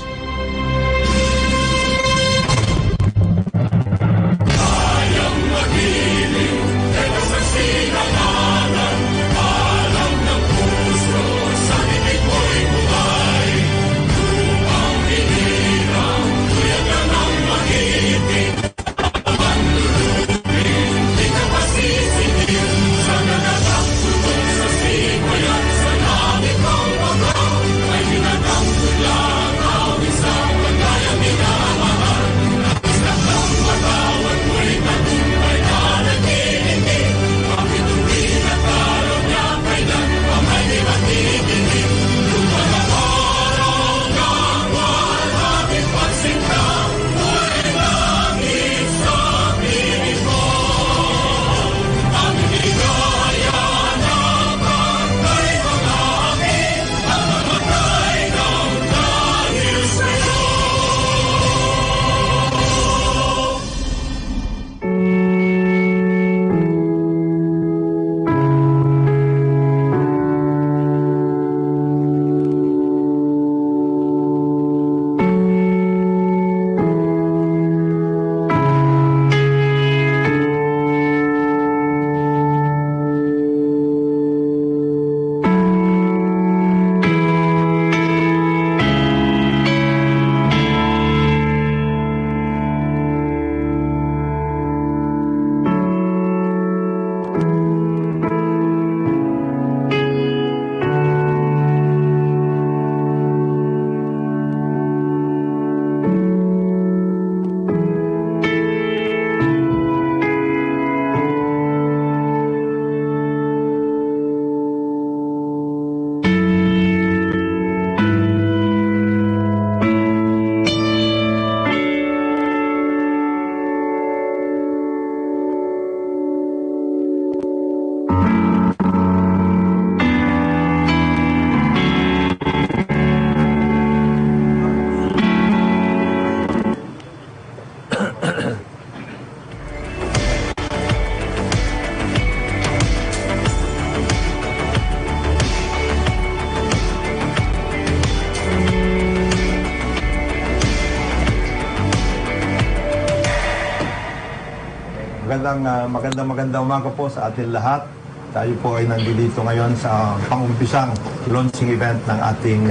Unang magandang umaga po sa atin lahat. Tayo po ay nandito ngayon sa pangumpisang launching event ng ating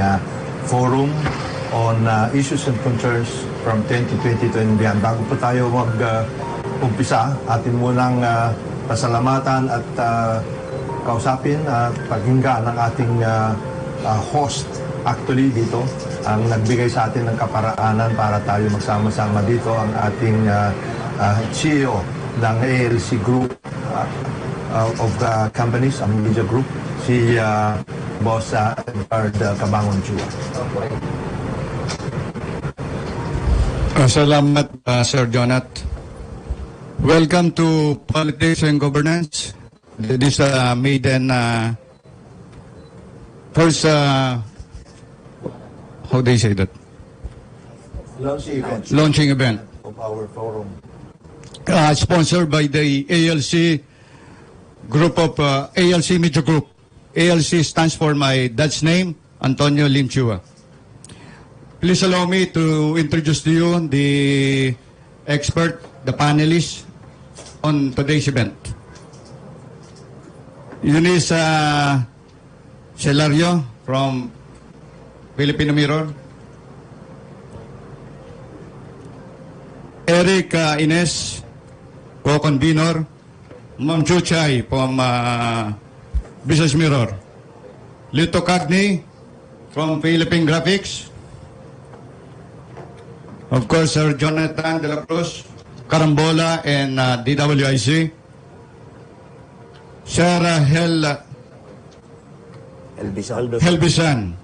forum on issues and concerns from 2020 to and beyond. Bago po tayo mag-umpisa, atin munang pasalamatan at kausapin at paghinga ng ating host actually dito ang nagbigay sa atin ng kaparaanan para tayo magsama-sama dito, ang ating CEO ng ALC Group of companies, ang media group, si Boss Edward Cabangon Chua. Salamat, Sir Jonat. Welcome to Politics and Governance. This maiden first, how do you say that? Launching event of our forum. Sponsored by the ALC group of ALC Media Group. ALC stands for my dad's name, Antonio Lim Chua. Please allow me to introduce to you the expert, the panelists on today's event. Eunice Celario from Filipino Mirror. Eric Ines, co-convenor. Ma'am Chuchay from Business Mirror. Lito Cagney from Philippine Graphics. Of course, Sir Jonathan de la Cruz, Karambola and DWIZ. Sarah Helbisan,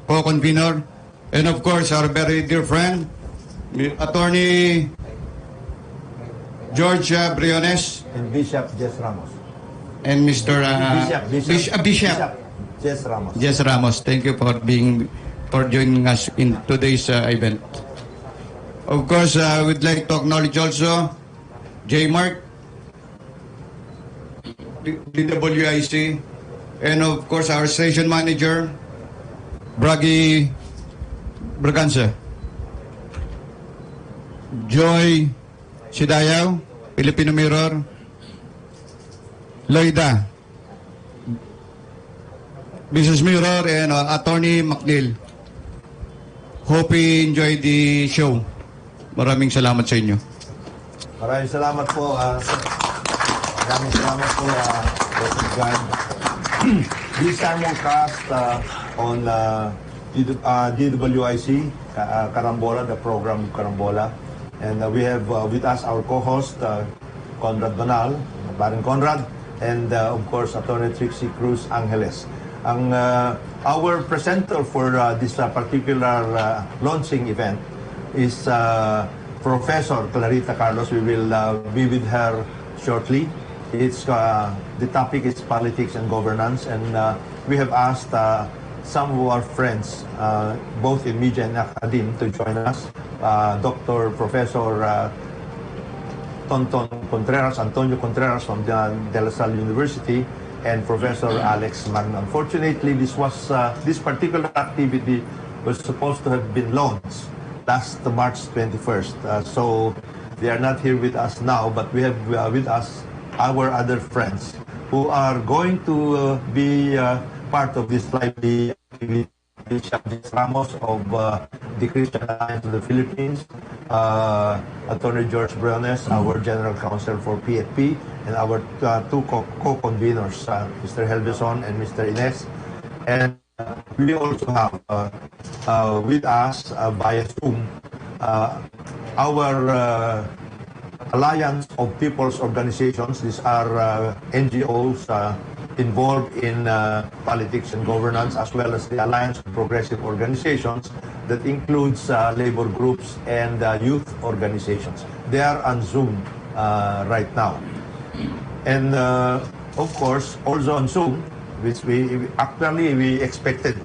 co-convenor. And of course, our very dear friend, Attorney George Briones. And Bishop Jess Ramos. And Mr. Bishop Jess Ramos. Jess Ramos, thank you for joining us in today's event. Of course, I would like to acknowledge also J. Mark, DWIC, and of course our station manager, Bragi Braganza, Joy Sidayaw, Filipino Mirror, Loida, Business Mirror, and Attorney McNeil. Hope you enjoy the show. Maraming salamat sa inyo. Maraming salamat po. Maraming salamat po, Dr. Guy. This simulcast on DWIC, Karambola, the program Karambola. And we have with us our co-host, Conrad Banal, Baron Conrad, and of course, Attorney Trixie Cruz Angeles. Our presenter for this particular launching event is Professor Clarita Carlos. We will be with her shortly. The topic is politics and governance, and we have asked some of our friends, both in media and academia, to join us. Dr. Professor Antonio Contreras from De La Salle University, and Professor Alex Magno. Unfortunately, this particular activity was supposed to have been launched last March 21st. So they are not here with us now, but we have with us our other friends who are going to be part of this lively activity. Bishop Ramos of the Christian Alliance of the Philippines, Attorney George Briones, our General Counsel for PFP, and our two co-conveners, Mr. Helveson and Mr. Ines. And we also have with us via Zoom our Alliance of People's Organizations. These are NGOs involved in politics and governance, as well as the Alliance of Progressive Organizations that includes labor groups and youth organizations. They are on Zoom right now. And of course, also on Zoom, which we expected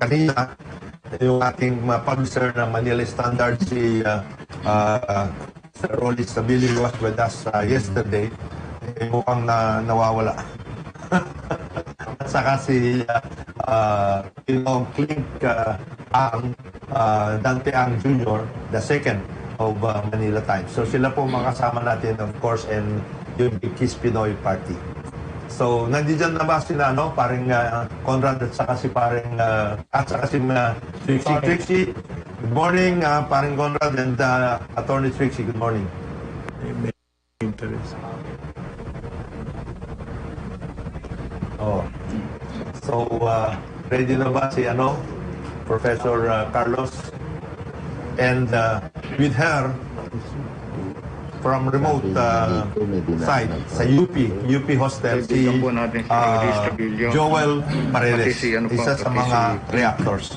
kanina, yung ating publisher ng Manila Standard, si Sir Rolly Stabili was with us yesterday. Mukhang nawawala. At saka si Klink Dante Ang Jr., the second of Manila Times. So sila po makasama natin, of course, and yung Kiss Pinoy Party. So, nandiyan na ba sila, no? Paring Conrad at saka si paring, at saka si Trixie. Good morning, paring Conrad and Attorney Trixie. Good morning. Interest. Oh. So, ready na ba si Professor Carlos? And with her, from remote side, sa UP hostel, si Joel Paredes, isa sa mga reactors.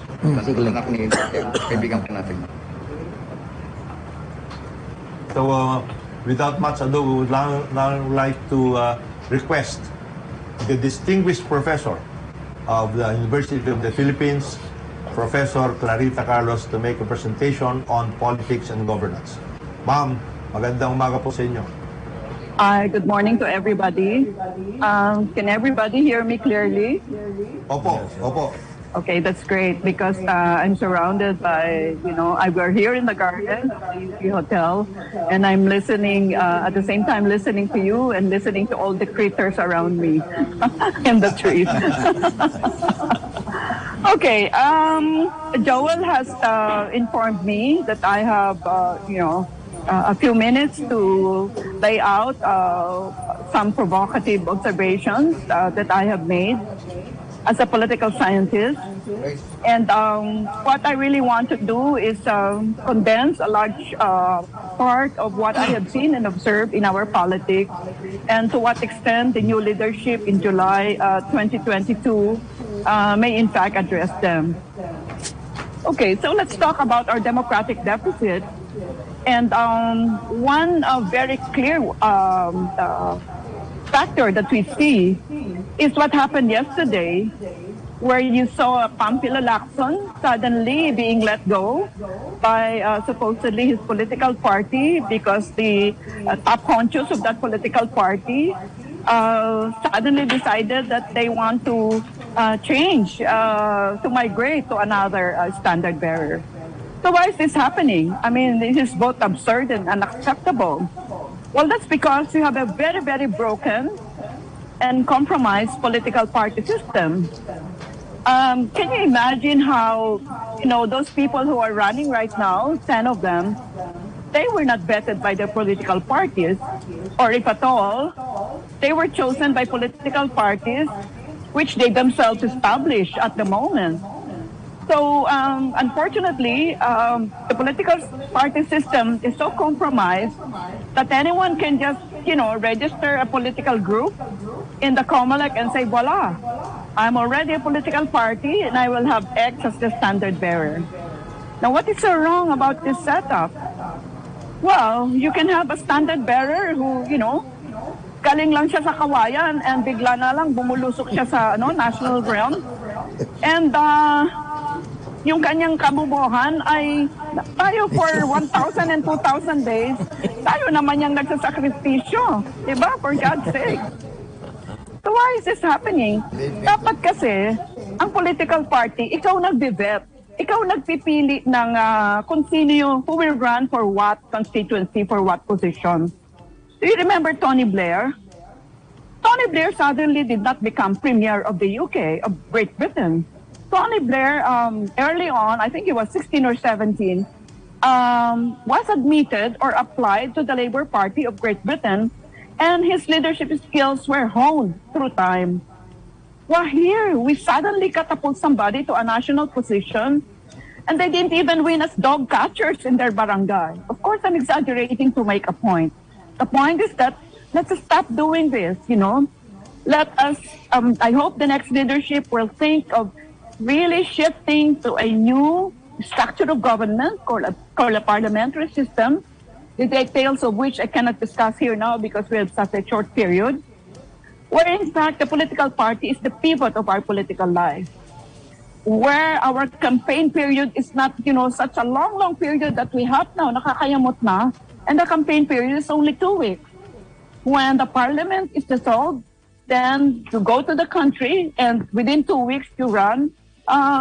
So, without much ado, we would now like to request the distinguished professor of the University of the Philippines, Professor Clarita Carlos, to make a presentation on politics and governance. Ma'am, magandang umaga po sa inyo. Good morning to everybody. Can everybody hear me clearly? Opo, opo. Okay, that's great because I'm surrounded by, we're here in the garden of the hotel and I'm listening, at the same time listening to you and listening to all the critters around me in the trees. Okay, Joel has informed me that I have, a few minutes to lay out some provocative observations that I have made as a political scientist. And what I really want to do is condense a large part of what I have seen and observed in our politics and to what extent the new leadership in July 2022 may in fact address them. Okay, so let's talk about our democratic deficit. And one very clear factor that we see is what happened yesterday, where you saw Pampilo Lacson suddenly being let go by supposedly his political party because the top honchos of that political party suddenly decided that they want to change, to migrate to another standard bearer. So why is this happening? I mean, this is both absurd and unacceptable. Well, that's because you have a very, very broken and compromised political party system. Can you imagine how, those people who are running right now, 10 of them, they were not vetted by their political parties, or if at all, they were chosen by political parties which they themselves established at the moment. So, unfortunately, the political party system is so compromised that anyone can just, register a political group in the COMELEC and say, voila, I'm already a political party and I will have X as the standard bearer. Now, what is so wrong about this setup? Well, you can have a standard bearer who, galing lang siya sa kawayan and bigla na lang bumulusok siya sa national realm. And yung kanyang kabubuhan ay tayo for 1,000 and 2,000 days, tayo naman yung nagsasakripisyo. Diba? For God's sake. So why is this happening? Dapat kasi, ang political party, ikaw nagbe-vet. Ikaw nagpipili ng kung sino yung who will run for what constituency, for what position. Do you remember Tony Blair? Tony Blair suddenly did not become Premier of the UK, of Great Britain. Tony Blair, early on, I think he was 16 or 17, was admitted or applied to the Labour Party of Great Britain, and his leadership skills were honed through time. Well, here, we suddenly catapult somebody to a national position, and they didn't even win as dog catchers in their barangay. Of course, I'm exaggerating to make a point. The point is that let's stop doing this, Let us, I hope the next leadership will think of really shifting to a new structure of government called a parliamentary system, the details of which I cannot discuss here now because we have such a short period, where in fact the political party is the pivot of our political life, where our campaign period is not, such a long period that we have now, nakakayamot na, and the campaign period is only 2 weeks. When the parliament is dissolved, then you go to the country and within 2 weeks you run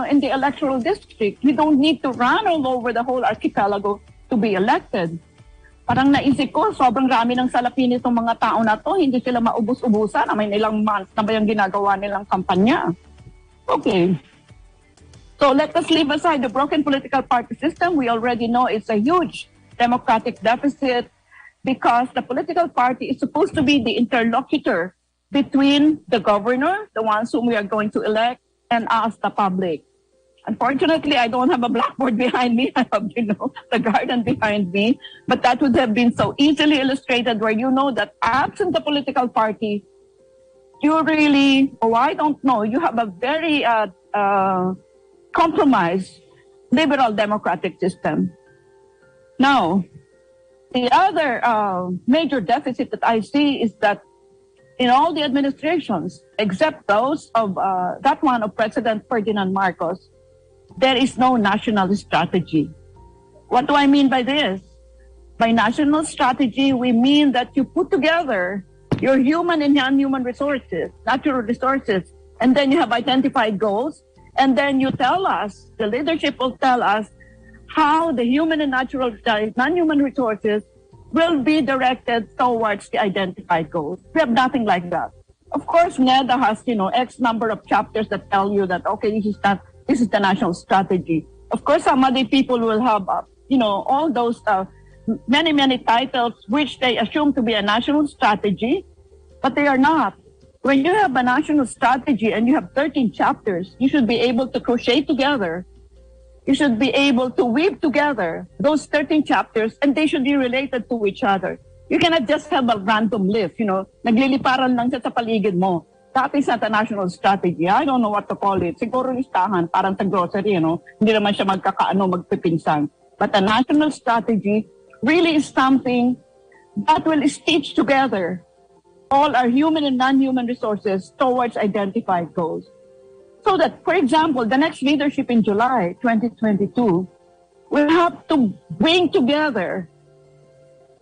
in the electoral district. You don't need to run all over the whole archipelago to be elected. Parang naisip ko, sobrang rami ng salapi nitong mga tao na to, hindi sila maubos-ubusan. May ilang months na ba yung ginagawa nilang kampanya? Okay. So let us leave aside the broken political party system. We already know it's a huge democratic deficit because the political party is supposed to be the interlocutor between the governor, the ones whom we are going to elect, and us, the public. Unfortunately, I don't have a blackboard behind me. I have, the garden behind me. But that would have been so easily illustrated where you know that absent the political party, you really, I don't know, you have a very compromised liberal democratic system. Now, the other major deficit that I see is that in all the administrations, except those of that one of President Ferdinand Marcos, there is no national strategy. What do I mean by this? By national strategy, we mean that you put together your human and non-human resources, natural resources, and then you have identified goals, and then you tell us, the leadership will tell us how the human and non-human resources will be directed towards the identified goals. We have nothing like that. Of course, NEDA has, X number of chapters that tell you that, okay, this is the national strategy. Of course, some other people will have, all those many titles which they assume to be a national strategy, but they are not. When you have a national strategy and you have 13 chapters, you should be able to crochet together. You should be able to weave together those 13 chapters, and they should be related to each other. You cannot just have a random list, nagliliparan lang siya sa paligid mo. That is not a national strategy. I don't know what to call it. Siguro listahan, parang grocery, Hindi naman siya magpipinsan. But a national strategy really is something that will stitch together all our human and non-human resources towards identified goals. So that, for example, the next leadership in July 2022 will have to bring together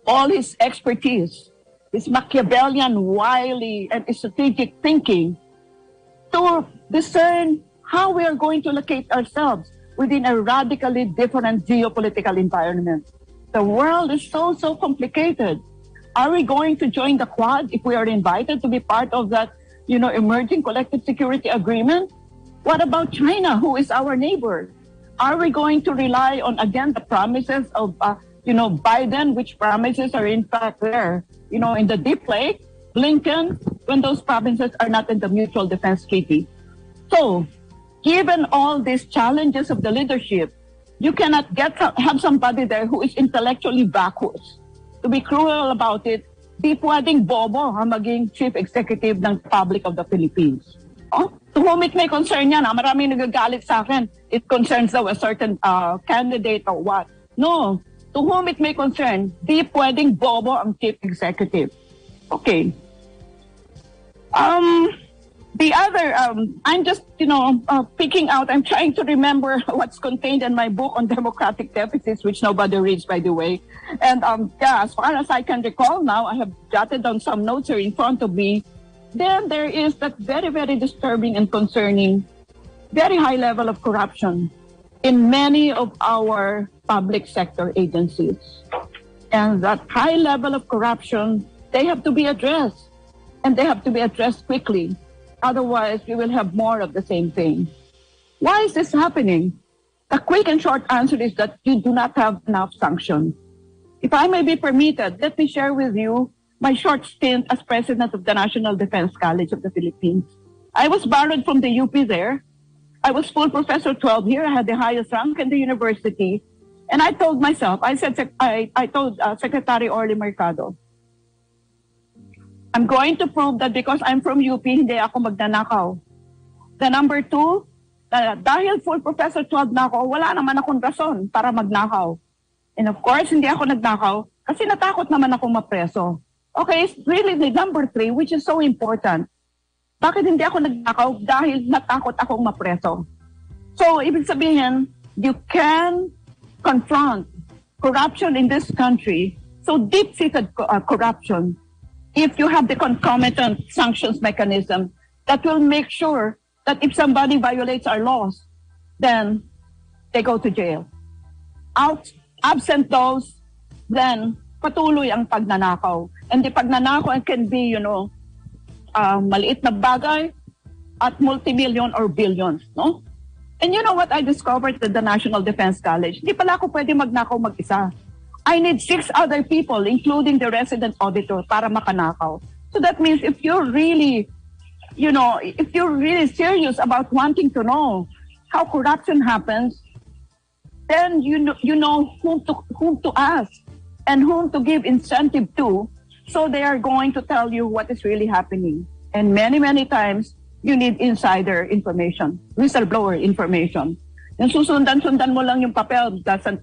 all his expertise, his Machiavellian, wily, and strategic thinking to discern how we are going to locate ourselves within a radically different geopolitical environment. The world is so complicated. Are we going to join the Quad if we are invited to be part of that, emerging collective security agreement? What about China, who is our neighbor? Are we going to rely on, again, the promises of, Biden, which promises are in fact there, in the deep lake, Blinken, when those provinces are not in the mutual defense treaty? So, given all these challenges of the leadership, you cannot have somebody there who is intellectually vacuous. To be cruel about it, di pwedeng bobo ang maging chief executive ng Republic of the Philippines. To whom it may concern yan, maraming nagagalit sa akin, it concerns a certain candidate or what. No, to whom it may concern, di pwedeng bobo ang chief executive. Okay. The other, I'm just, picking out, I'm trying to remember what's contained in my book on democratic deficits, which nobody reads, by the way. And as far as I can recall now, I have jotted down some notes here in front of me. Then there is that very, very disturbing and concerning, very high level of corruption in many of our public sector agencies. And that high level of corruption, they have to be addressed. And they have to be addressed quickly. Otherwise, we will have more of the same thing. Why is this happening? The quick and short answer is that you do not have enough sanctions. If I may be permitted, let me share with you my short stint as president of the National Defense College of the Philippines. I was borrowed from the UP there. I was full Professor 12 here. I had the highest rank in the university. And I told myself, I told Secretary Orly Mercado, I'm going to prove that because I'm from UP, hindi ako magnanakaw. The number two, dahil full Professor 12 na ako, wala naman akong rason para magnakaw. And of course, hindi ako nagnakaw kasi natakot naman akong mapreso. Okay, it's really the number three, which is so important. Bakit hindi ako nagnakaw? Dahil natakot akong mapreso. So, ibig sabihin, you can confront corruption in this country, so deep-seated corruption, if you have the concomitant sanctions mechanism that will make sure that if somebody violates our laws, then they go to jail. Absent those, then patuloy ang pagnanakaw. And the pagnanakaw can be, maliit na bagay at multi-million or billions, no? And you know what I discovered at the National Defense College? Di pala ako pwede magnakaw mag-isa. I need 6 other people, including the resident auditor, para makanakaw. So that means if you're really, if you're really serious about wanting to know how corruption happens, then you know whom to ask and whom to give incentive to, so they are going to tell you what is really happening. And many, many times, you need insider information, whistleblower information. Yung susundan-sundan mo lang yung papel, doesn't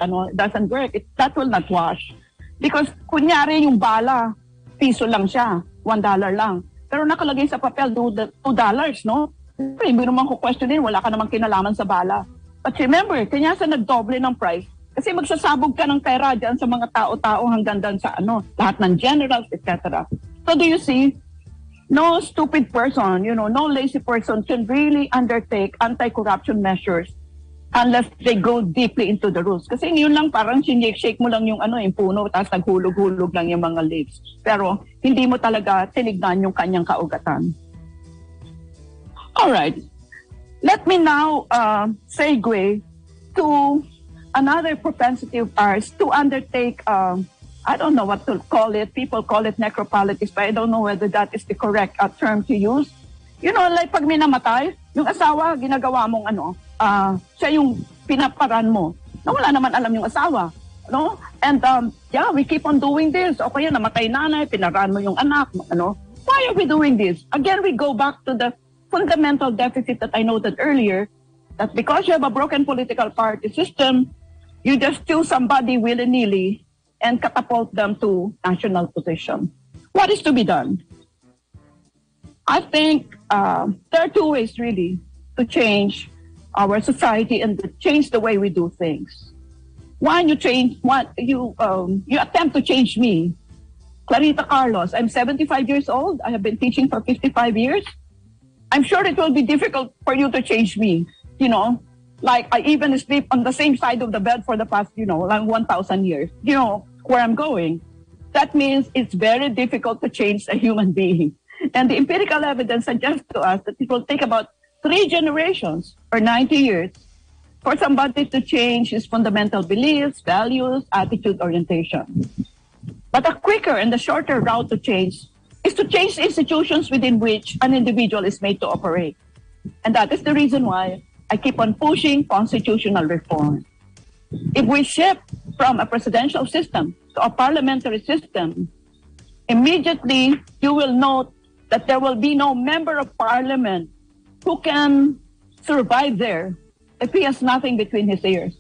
work. That will not wash. Because kunyari yung bala, piso lang siya, $1 lang. Pero nakalagay sa papel, $2, no? Hindi naman ko questionin, wala ka namang kinalaman sa bala. But remember, kanya sa nagdoble ng price, kasi magsasabog ka ng pera dyan sa mga tao-tao hanggang dyan sa lahat ng generals, etc. So do you see, no stupid person, no lazy person can really undertake anti-corruption measures unless they go deeply into the rules. Kasi yun lang, parang shake mo lang yung puno, tapos naghulog-hulog lang yung mga leaves. Pero hindi mo talaga tinignan yung kanyang kaugatan. Alright, let me now segue to another propensity of ours to undertake I don't know what to call it. People call it necropolitics, but I don't know whether that is the correct term to use. Like pag may namatay, yung asawa, ginagawa mong siya yung pinaparan mo. Na wala naman alam yung asawa. No? And we keep on doing this. O kaya namatay nanay, pinaran mo yung anak. Why are we doing this? Again, we go back to the fundamental deficit that I noted earlier, that because you have a broken political party system, you just choose somebody willy-nilly and catapult them to national position. What is to be done? I think there are 2 ways really to change our society and to change the way we do things. One, you attempt to change me. Clarita Carlos, I'm 75 years old. I have been teaching for 55 years. I'm sure it will be difficult for you to change me. Like I even sleep on the same side of the bed for the past, like 1,000 years. Where I'm going. That means it's very difficult to change a human being. And the empirical evidence suggests to us that it will take about 3 generations or 90 years for somebody to change his fundamental beliefs, values, attitude, orientation. But a quicker and a shorter route to change is to change institutions within which an individual is made to operate. And that is the reason why I keep on pushing constitutional reform. If we shift from a presidential system to a parliamentary system, immediately you will note that there will be no member of parliament who can survive there if he has nothing between his ears.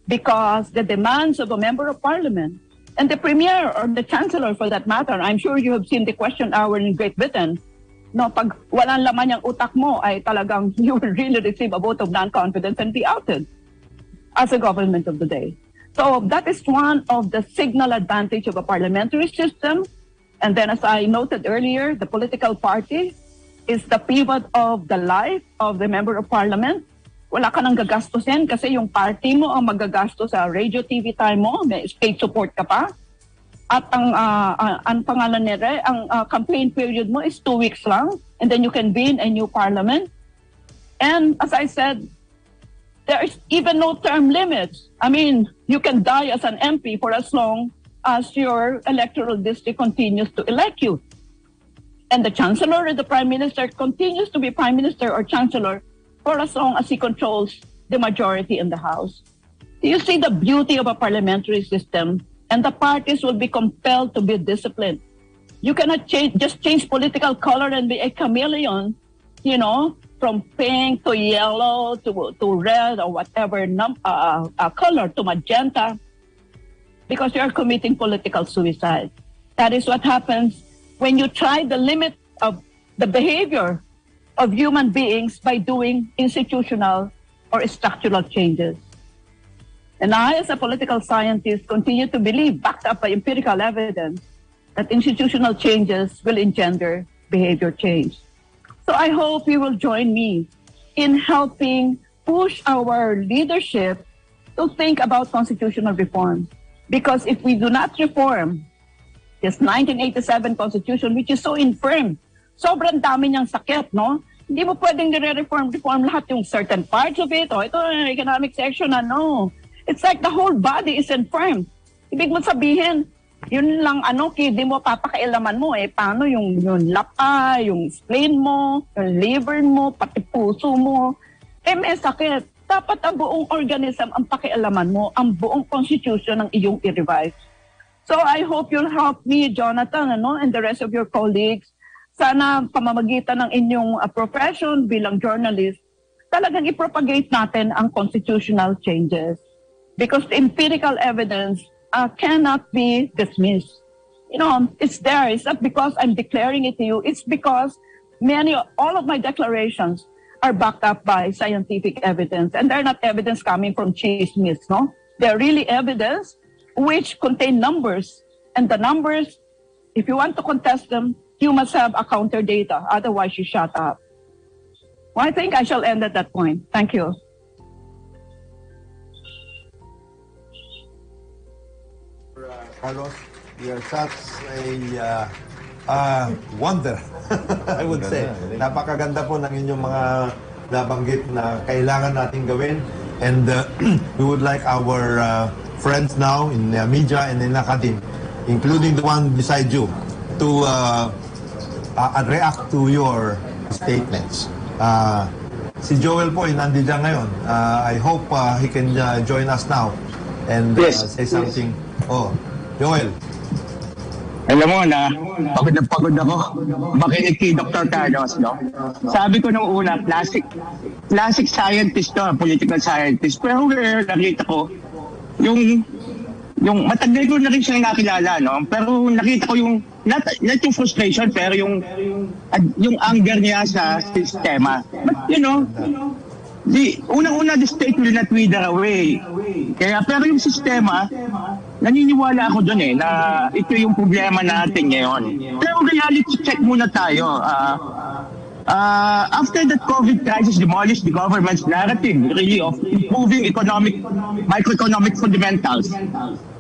Because the demands of a member of parliament and the premier or the chancellor for that matter, I'm sure you have seen the question hour in Great Britain, no, pag walang laman yung utak mo, ay talagang you will really receive a vote of non-confidence and be outed as a government of the day. So that is one of the signal advantage of a parliamentary system. And then as I noted earlier, the political party is the pivot of the life of the member of parliament. Wala ka nang gagastusin kasi yung party mo ang magagastos sa radio, TV time mo, may state support ka pa. At ang pangalan nila, ang campaign period mo is 2 weeks lang, and then you can be in a new parliament. And as I said, there is even no term limits. I mean, you can die as an MP for as long as your electoral district continues to elect you. And the chancellor or the prime minister continues to be prime minister or chancellor for as long as he controls the majority in the House. Do you see the beauty of a parliamentary system? And the parties will be compelled to be disciplined. You cannot just change political color and be a chameleon, from pink to yellow to red or whatever color to magenta, because you are committing political suicide. That is what happens when you try the limit of the behavior of human beings by doing institutional or structural changes. And I, as a political scientist, continue to believe, backed up by empirical evidence, that institutional changes will engender behavior change. So I hope you will join me in helping push our leadership to think about constitutional reform. Because if we do not reform this 1987 Constitution, which is so infirm, sobrang dami niyang sakit, no? Hindi mo pwedeng reform lahat yung certain parts of it. Ito, economic section, no. It's like the whole body is infirm. Ibig mo sabihin, yun lang, hindi mo papakailaman mo, paano yung lapa, yung spleen mo, yung liver mo, pati puso mo, may sakit. Dapat ang buong organism ang pakialaman mo, ang buong constitution ng iyong i-revise. So I hope you'll help me, Jonathan, and the rest of your colleagues. Sana pamamagitan ng inyong profession bilang journalist, talagang i-propagate natin ang constitutional changes. Because the empirical evidence cannot be dismissed. It's there. It's not because I'm declaring it to you. It's because all of my declarations are backed up by scientific evidence. And they're not evidence coming from chismis, no? They're really evidence which contain numbers. And the numbers, if you want to contest them, you must have a counter data. Otherwise, you shut up. Well, I think I shall end at that point. Thank you. Carlos, you are such a wonder, I would say. Napakaganda po ng inyong mga nabanggit na kailangan natin gawin. And we would like our friends now in the media and in academia, including the one beside you, to react to your statements. Si Joel po ay nandiyan ngayon. I hope he can join us now and say something. Oh, Joel. Alam mo na, pagod ako. Makinig kay Dr. Carlos, no? Sabi ko nung una, classic scientist to, political scientist. Pero nakita ko, yung matagal ko na rin siyang nakilala, no? Pero nakita ko yung, not yung frustration, pero yung anger niya sa sistema. But, unang-una, the state will not wither away. Pero yung sistema, naniniwala ako doon na ito yung problema natin ngayon. Pero reality check muna tayo. After that COVID crisis demolished the government's narrative really of improving microeconomic fundamentals,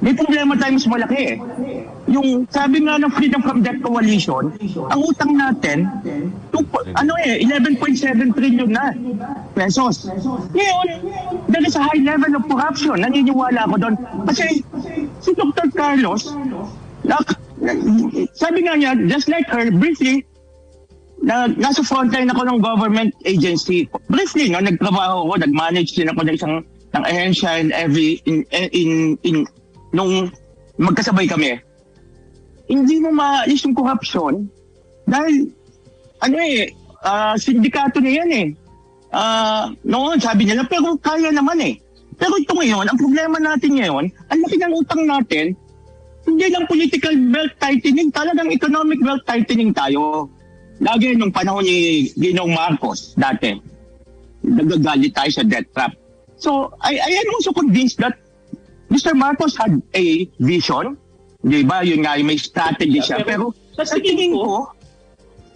may problema tayo mas malaki. Yung sabi nga ng Freedom from Debt Coalition, ang utang natin, 11.7 trillion na pesos. Ngayon, there is a high level of corruption. Naniniwala ako doon. Kasi si Dr. Carlos, sabi nga niya, just like her, briefly, nasa frontline ako ng government agency. Briefly, nagtrabaho ako, nag-manage din ako ng ahensya nung magkasabay kami. Hindi mo maalis yung corruption dahil sindikato na yan noon sabi nila pero kaya naman pero ito ngayon, ang problema natin ngayon, ang laki ng utang natin, hindi lang political belt tightening, talagang economic belt tightening tayo. Lagi nung panahon ni Ginoong Marcos dati, nagagalit tayo sa debt trap. So I am also convinced that Mr. Marcos had a vision. Di ba? Yun nga, may strategy siya. Pero sa tingin ko,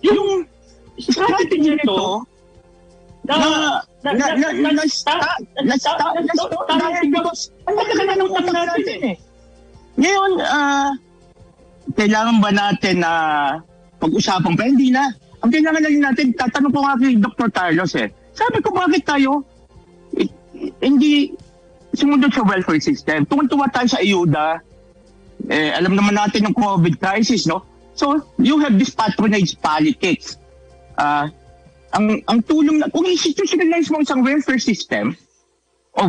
yung strategy nito, ngayon, kailangan ba natin na pag-usapan pa? Hindi na. Ang kailangan lang natin, tatanong ko nga kay Dr. Carlos Sabi ko, bakit tayo hindi sumunod sa welfare system? Tuwan-tuwa tayo sa ayuda. Alam naman natin yung COVID crisis, no? So, you have this patronage politics. Ang tulong na, kung institutionalize mo isang welfare system,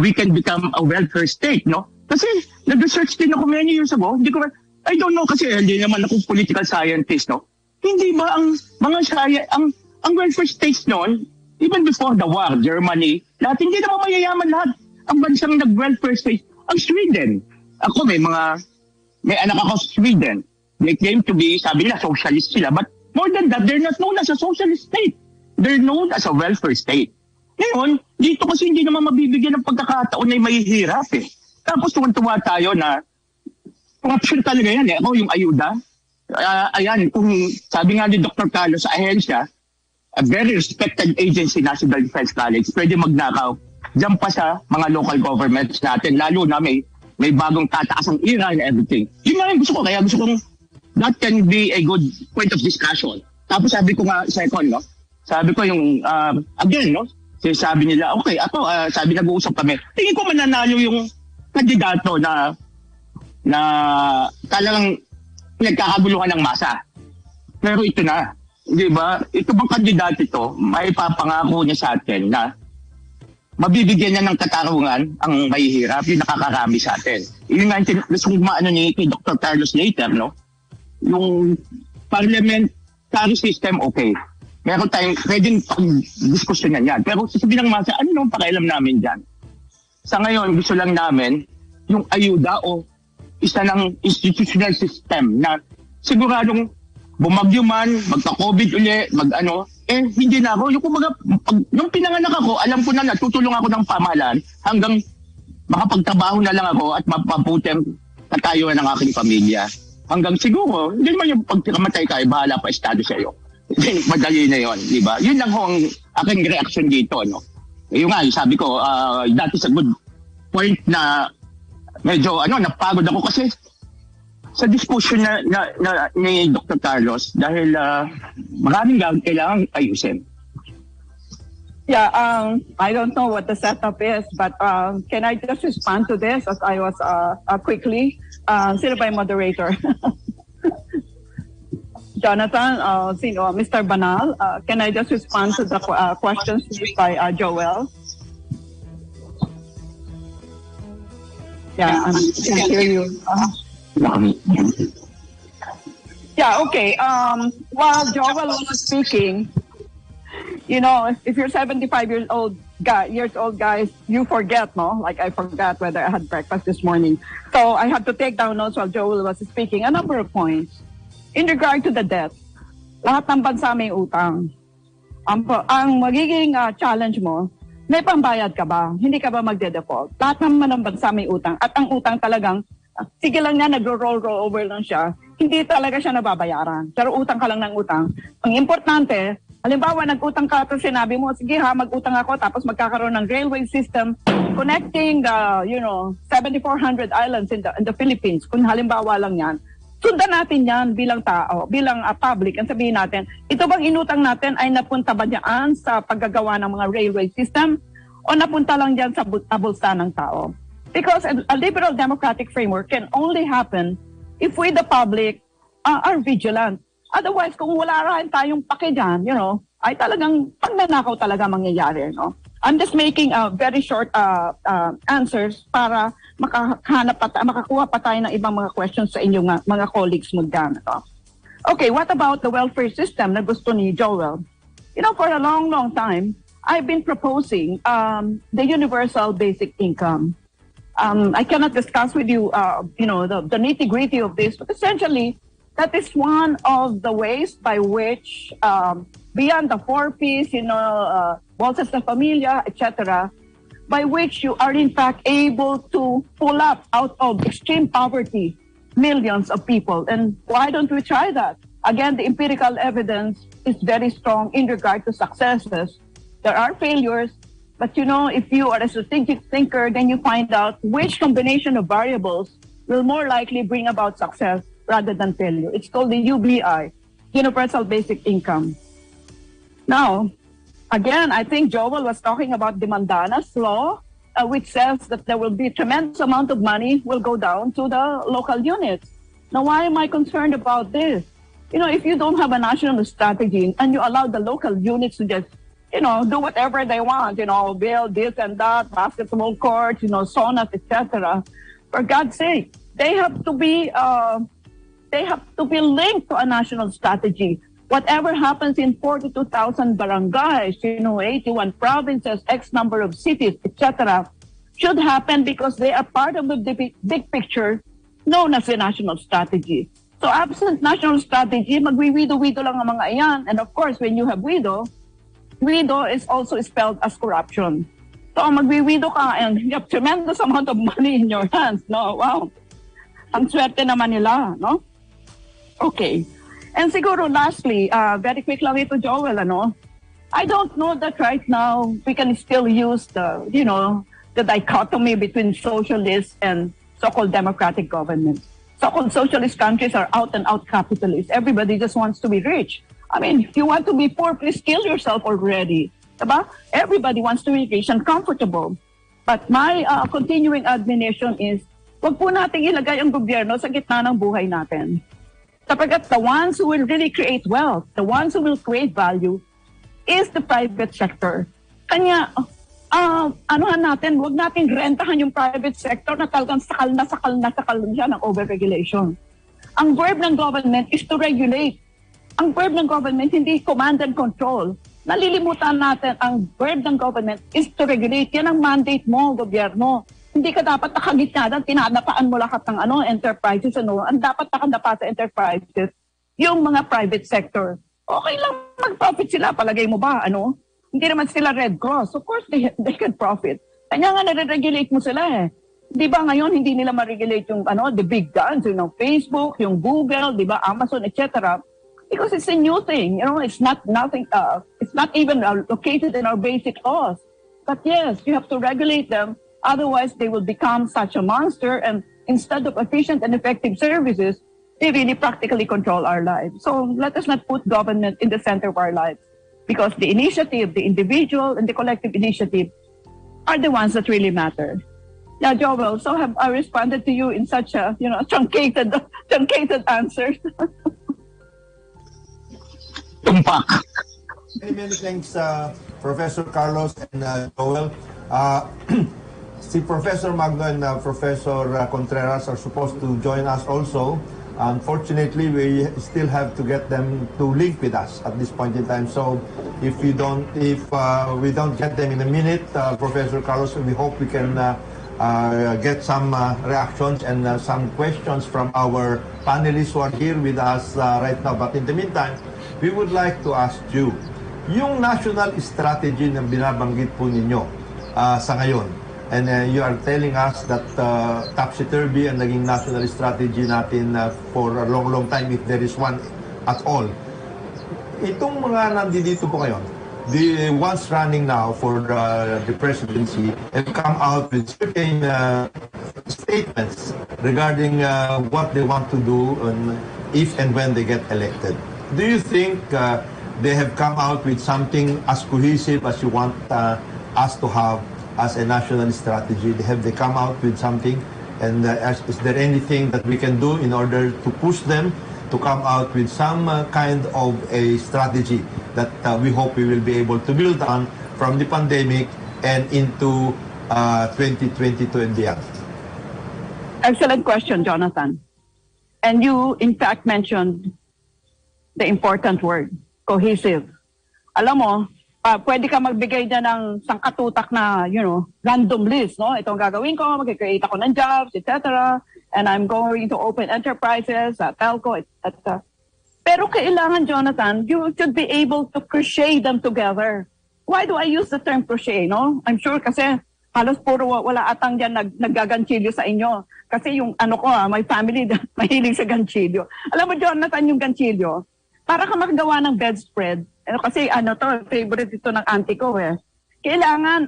we can become a welfare state, no? Kasi, nag-research din ako many years ago, I don't know kasi hindi naman ako political scientist, no? Hindi ba ang welfare states noon, even before the war, Germany, lahat, hindi naman mayayaman lahat. Ang bansang nag-welfare state, ang Sweden. Ako may anak ako sa Sweden. They claim to be, sabi nila, socialist sila. But more than that, they're not known as a socialist state. They're known as a welfare state. Ngayon, dito kasi hindi naman mabibigyan ng pagkakataon na mahihirap Tapos tuwan-tuwa tayo na corruption talaga yan Ako yung ayuda. Ayan, kung sabi nga ni Dr. Carlos sa ahensya, a very respected agency, National Defense College, pwede magnakaw. Diyan pa sa mga local governments natin, lalo na may may bagong tataas ang ira and everything. Yun nga yung gusto ko. Kaya gusto kong that can be a good point of discussion. Tapos sabi ko nga, second, no? Sabi ko yung, again, no? Sabi nila, okay, ako, sabi nag-uusap kami. Tingin ko mananalo yung kandidato na talagang pinagkakaguluhan ng masa. Pero ito na, di ba? Ito bang kandidato ito, may papangako niya sa atin na mabibigyan niya ng katarungan ang mahihirap, yung nakakarami sa atin. Yun nga yung gusto kong maano ni kay Dr. Carlos later, no? Yung parliamentary system, okay. Meron tayong pwedeng pag-diskusyonan yan. Pero sasabihin ng masa, ano nung pakialam namin dyan? Sa ngayon, gusto lang namin yung ayuda o isa ng institutional system na siguradong bumagyo man, magka-COVID uli, hindi na ako. Yung kumbaga, yung pinanganak ako, alam ko na natutulong ako ng pamahalaan hanggang makapagtrabaho na lang ako at mapaputi ang katayuan ng aking pamilya. Hanggang siguro, hindi naman yung pagkamatay ka, bahala pa estado sa iyo. Madali na yon, di ba? Yun lang ho ang aking reaction dito, no? Yung nga, sabi ko, that is a good point na medyo, napagod ako kasi sa discussion na ni Dr. Carlos dahil maraming kailangang ayusin. Yeah, I don't know what the setup is, but can I just respond to this as I was quickly? Sino ba yung moderator? Jonathan, Mr. Banal, can I just respond to the questions by Joel? Yeah, I can hear you. Yeah, okay. While Joel was speaking, if you're 75 years old, guys, you forget, no? Like I forgot whether I had breakfast this morning. So I had to take down notes while Joel was speaking. A number of points. In regard to the debt, lahat ng bansa may utang. Ang magiging challenge mo, may pambayad ka ba? Hindi ka ba magde-default? Lahat naman ng bansa may utang. At ang utang talagang, sige lang niya, nagro-roll over lang siya. Hindi talaga siya nababayaran. Pero utang ka lang ng utang. Ang importante, halimbawa, nag-utang ka at sinabi mo, sige ha, mag-utang ako, tapos magkakaroon ng railway system connecting the, 7,400 islands in the Philippines. Kung halimbawa lang yan, sundan natin yan bilang tao, bilang public, and sabihin natin, ito bang inutang natin ay napunta ba dyan sa paggagawa ng mga railway system o napunta lang dyan sa bulsa ng tao? Because a liberal democratic framework can only happen if we, the public, are vigilant. Otherwise, kung wala rin tayong pake dyan, ay talagang pagnanakaw talaga mangyayari, no? I'm just making very short answers para makakuha pa tayo ng ibang mga questions sa inyong mga colleagues mo dyan. No? Okay, what about the welfare system na gusto ni Joel? For a long, long time, I've been proposing the universal basic income. I cannot discuss with you, the nitty-gritty of this, but essentially, that is one of the ways by which, beyond the 4 Ps, Bolsas de Familia, etc., by which you are in fact able to pull up out of extreme poverty millions of people. And why don't we try that? Again, the empirical evidence is very strong in regard to successes. There are failures, but if you are a strategic thinker, then you find out which combination of variables will more likely bring about success rather than failure. It's called the UBI, Universal Basic Income. Now, again, I think Joel was talking about the Mandanas law, which says that there will be a tremendous amount of money will go down to the local units. Now, why am I concerned about this? If you don't have a national strategy and you allow the local units to just, do whatever they want, build this and that, basketball courts, saunas, etc. For God's sake, they have to be linked to a national strategy. Whatever happens in 42,000 barangays, 81 provinces, X number of cities, etc., should happen because they are part of the big picture known as the national strategy. So absent national strategy, magwiwido-wido lang ang mga iyan. And of course, when you have wido is also spelled as corruption. So magwiwido ka and you have tremendous amount of money in your hands. No, wow. Ang swerte naman nila, no? Okay. And siguro lastly, very quick lang ito, Joel, I don't know that right now we can still use the dichotomy between socialists and so-called democratic governments. So-called socialist countries are out-and-out capitalists. Everybody just wants to be rich. I mean, if you want to be poor, please kill yourself already. Diba? Everybody wants to be rich and comfortable. But my continuing admonition is, wag po nating ilagay ang gobyerno sa gitna ng buhay natin. Sapagkat the ones who will really create wealth, the ones who will create value, is the private sector. Kanya, anuhan natin, wag nating rentahan yung private sector na talagang sakal siya ng overregulation. Ang verb ng government is to regulate. Ang verb ng government hindi command and control. Nalilimutan natin, ang verb ng government is to regulate. Yan ang mandate mo, gobyerno. Hindi ka dapat nakagitna, tinadapaan mo lahat ng enterprises. Ang dapat nakadapa sa enterprises, yung mga private sector. Okay lang mag-profit sila, palagay mo ba? Hindi naman sila Red Cross. Of course, they can profit. Kanya nga nare-regulate mo sila eh. Di ba ngayon, hindi nila ma-regulate yung the big guns, Facebook, yung Google, di ba, Amazon, etc. Because it's a new thing. It's not nothing. It's not even located in our basic laws. But yes, you have to regulate them. Otherwise, they will become such a monster. And instead of efficient and effective services, they really practically control our lives. So let us not put government in the center of our lives. Because the initiative, the individual, and the collective initiative are the ones that really matter. Yeah, Joel, so have I responded to you in such a, truncated answers? Tumpak. Many thanks, Professor Carlos and Joel. Si Professor Magno and Professor Contreras are supposed to join us also. Unfortunately, we still have to get them to link with us at this point in time. So, if we don't get them in a minute, Professor Carlos, we hope we can get some reactions and some questions from our panelists who are here with us right now. But in the meantime, we would like to ask you, yung national strategy na binabanggit po ninyo sa ngayon, and you are telling us that topsy-turvy ang naging national strategy natin for a long time, if there is one at all. Itong mga nandito po ngayon, the ones running now for the presidency have come out with certain statements regarding what they want to do if and when they get elected. Do you think they have come out with something as cohesive as you want us to have as a national strategy? Have they come out with something? And is there anything that we can do in order to push them to come out with some kind of a strategy that we hope we will be able to build on from the pandemic and into 2022 and beyond? Excellent question, Jonathan. And you, in fact, mentioned the important word, cohesive. Alam mo, pwede ka magbigay dyan ng sangkatutak na, random list, no? Ito ang gagawin ko, mag-create ako ng jobs, etc. And I'm going to open enterprises, telco, etc. Pero kailangan, Jonathan, you should be able to crochet them together. Why do I use the term crochet, no? I'm sure kasi halos puro wala atang dyan naggaganchilyo sa inyo. Kasi yung my family, mahilig sa ganchilyo. Alam mo, Jonathan, yung ganchilyo, para ka magawa ng bedspread, kasi favorite ito ng auntie ko eh. Kailangan,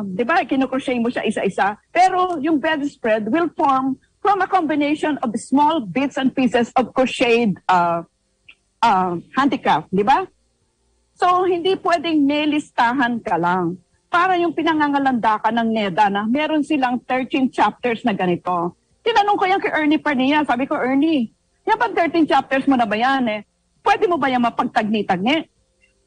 di ba, kinukrochet mo siya isa-isa. Pero yung bedspread will form from a combination of small bits and pieces of crocheted handicraft, di ba? So, hindi pwedeng may listahan ka lang. Para yung pinangangalanda ka ng NEDA na meron silang 13 chapters na ganito. Tinanong ko yan kay Ernie Parnia. Sabi ko, Ernie, yan ba 13 chapters mo na ba yan eh? Pwede mo ba yan mapagtagni-tagni?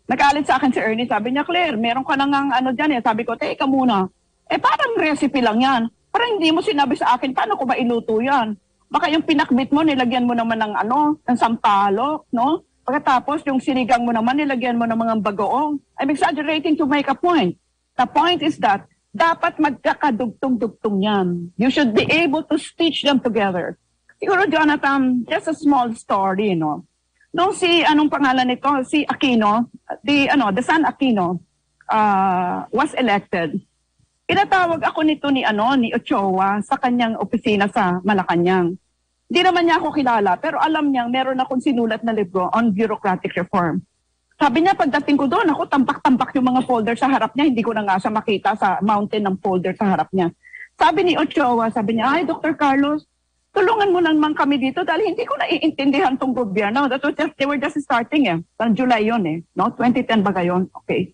Nag-alit sa akin si Ernie, sabi niya, Claire, meron ka nang dyan eh. Sabi ko, teka muna. Parang recipe lang yan. Parang hindi mo sinabi sa akin, paano ko ba iluto yan? Baka yung pinakbit mo, nilagyan mo naman ng ng sampalok, no? Pagkatapos, yung sinigang mo naman, nilagyan mo ng mga bagoong. I'm exaggerating to make a point. The point is that, dapat magkakadugtong-dugtong yan. You should be able to stitch them together. Siguro, Jonathan, just a small story, no? Nung anong pangalan nito? Si Aquino, the son Aquino, was elected. Pinatawag ako nito ni Ochoa sa kanyang opisina sa Malacanang. Hindi naman niya ako kilala, pero alam niyang meron akong sinulat na libro on bureaucratic reform. Sabi niya, pagdating ko doon, ako tampak-tampak yung mga folder sa harap niya, hindi ko na nga siya makita sa mountain ng folder sa harap niya. Sabi ni Ochoa, sabi niya, ay, Dr. Carlos, tulungan mo naman kami dito dahil hindi ko naiintindihan tong gobyerno. That was just, they were just starting Parang July yun no? 2010 ba gayon? Okay.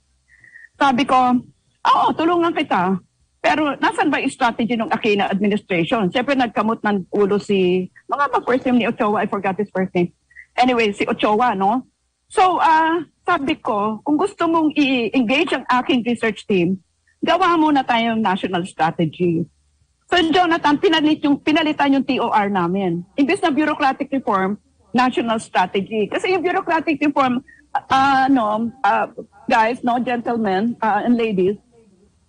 Sabi ko, oo, tulungan kita. Pero nasan ba yung strategy ng Aquino administration? Siyempre nagkamot ng ulo si, mga ba first name ni Ochoa, I forgot his first name. Anyway, si Ochoa, no? So, sabi ko, kung gusto mong i-engage ang aking research team, gawa muna tayong national strategy. So, Jonathan, pinalitan yung TOR namin. Imbes na bureaucratic reform, national strategy. Kasi yung bureaucratic reform, guys, gentlemen and ladies,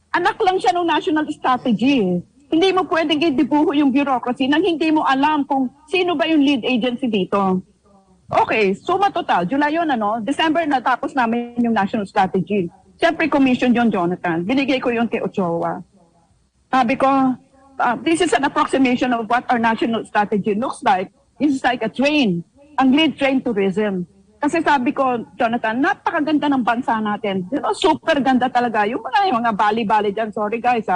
anak lang siya ng national strategy. Hindi mo pwedeng idibuho yung bureaucracy nang hindi mo alam kung sino ba yung lead agency dito. Okay, suma total. July yun, December natapos namin yung national strategy. Siyempre, commission yun, Jonathan. Binigay ko yun kay Ochoa. Sabi ko, this is an approximation of what our national strategy looks like. This is like a train, ang lead train tourism. Kasi sabi ko, Jonathan, napakaganda ng bansa natin. Super ganda talaga. Yung mga bali-bali dyan, sorry guys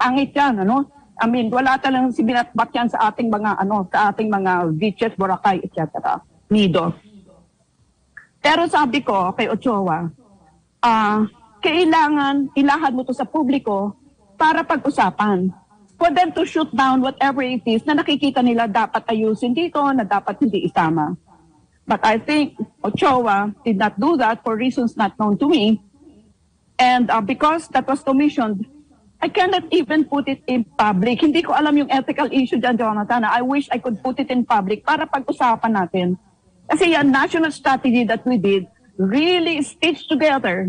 pangit yan, I mean, wala talagang sinatbat yan sa ating mga, sa ating mga beaches, Boracay, etc. Nido. Pero sabi ko kay Ochoa, kailangan ilahad mo to sa publiko para pag-usapan. For them to shoot down whatever it is na nakikita nila dapat ayusin dito, na dapat hindi isama. But I think Ochoa did not do that for reasons not known to me. And because that was commissioned, I cannot even put it in public. Hindi ko alam yung ethical issue dyan, Jonathan. I wish I could put it in public para pag-usapan natin. Kasi yung national strategy that we did really stitched together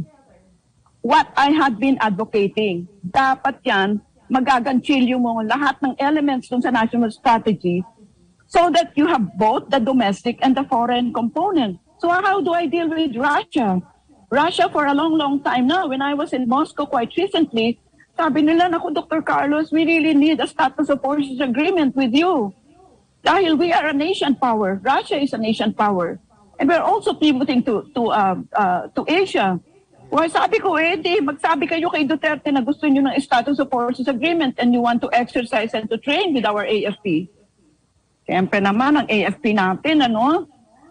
what I had been advocating. Dapat yan, magaganchilyo mo lahat ng elements dun sa national strategy so that you have both the domestic and the foreign component. So how do I deal with Russia? Russia for a long, long time now. When I was in Moscow quite recently, sabi nila, naku, Dr. Carlos, we really need a status of forces agreement with you. Dahil we are a nation power. Russia is a nation power. And we're also pivoting to Asia. Well, sabi ko, magsabi kayo kay Duterte na gusto niyo ng status of forces agreement and you want to exercise and to train with our AFP. Siyempre naman, ang AFP natin,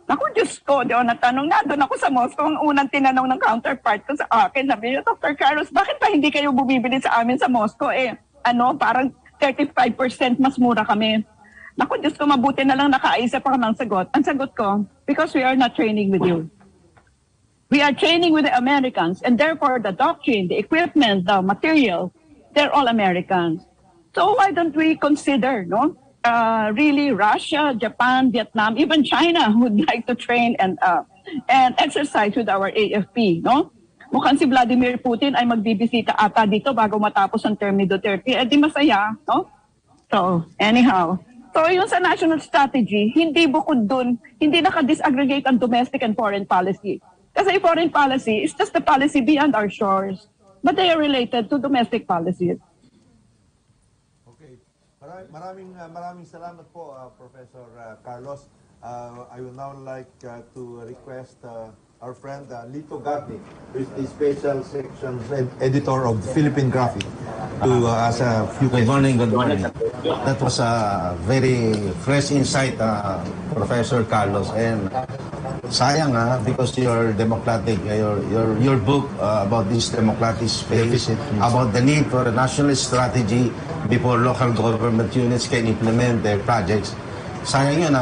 Naku, Diyos ko, Jonathan, nung nandun ako sa Moscow, ang unang tinanong ng counterpart ko sa akin, sabi niya, Dr. Carlos, bakit pa hindi kayo bumibili sa amin sa Moscow? Parang 35% mas mura kami. Naku, Diyos ko, mabuti na lang nakaisa pa ng sagot. Ang sagot ko, because we are not training with you. We are training with the Americans, and therefore the doctrine, the equipment, the material, they're all Americans. So why don't we consider, really Russia, Japan, Vietnam, even China would like to train and exercise with our AFP, Mukhang si Vladimir Putin ay magbibisita ata dito bago matapos ang term ni Duterte. Di masaya, So, anyhow. So, yung sa national strategy, hindi bukod dun, hindi naka-disaggregate ang domestic and foreign policy. Kasi foreign policy is just the policy beyond our shores. But they are related to domestic policies. Maraming salamat po, Professor Carlos. I would now like to request our friend Lito Garni, who is the special section editor of the Philippine Graphic, to ask a few questions. Good morning. That was a very fresh insight, Professor Carlos. And sayang because your democratic, your book about this democratic space, about the need for a national strategy before local government units can implement their projects. Sayang yun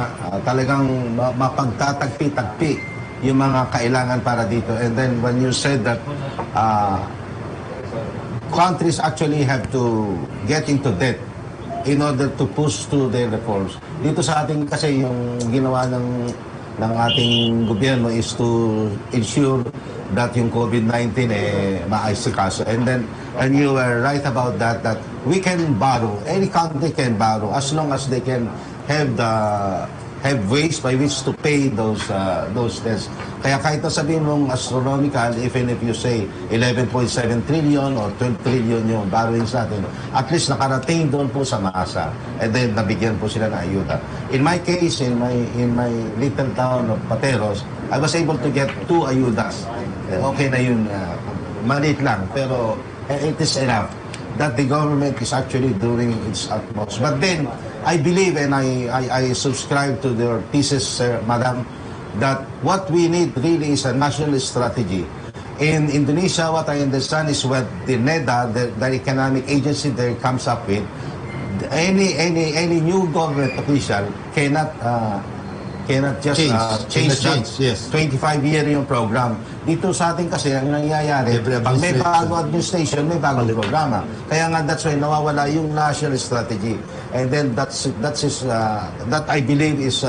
talagang mapagtatagpi-tagpi yung mga kailangan para dito. And then when you said that countries actually have to get into debt in order to push through their reforms. Dito sa ating kasi yung ginawa ng ating gobyerno is to ensure that yung COVID-19 maasikaso. And you were right about that we can borrow, any country can borrow as long as they can have ways by which to pay those debts. Kaya kahit na sabihin mong astronomical, even if you say 11.7 trillion or 12 trillion yung borrowings natin, at least nakarating doon po sa masa. And then nabigyan po sila ng ayuda. In my case, in my little town of Pateros, I was able to get 2 ayudas. Okay na yun, maliit lang, pero it is enough. that the government is actually doing its utmost. But then, I believe and I subscribe to their thesis, Madam, that what we need really is a national strategy. In Indonesia, what I understand is what the NEDA, the economic agency there, comes up with. Any new government official cannot just change that 25-year yung program. Dito sa atin kasi ang nangyayari, pag may bago administration, may bagong programa. Kaya nga that's why nawawala yung national strategy. And then that I believe is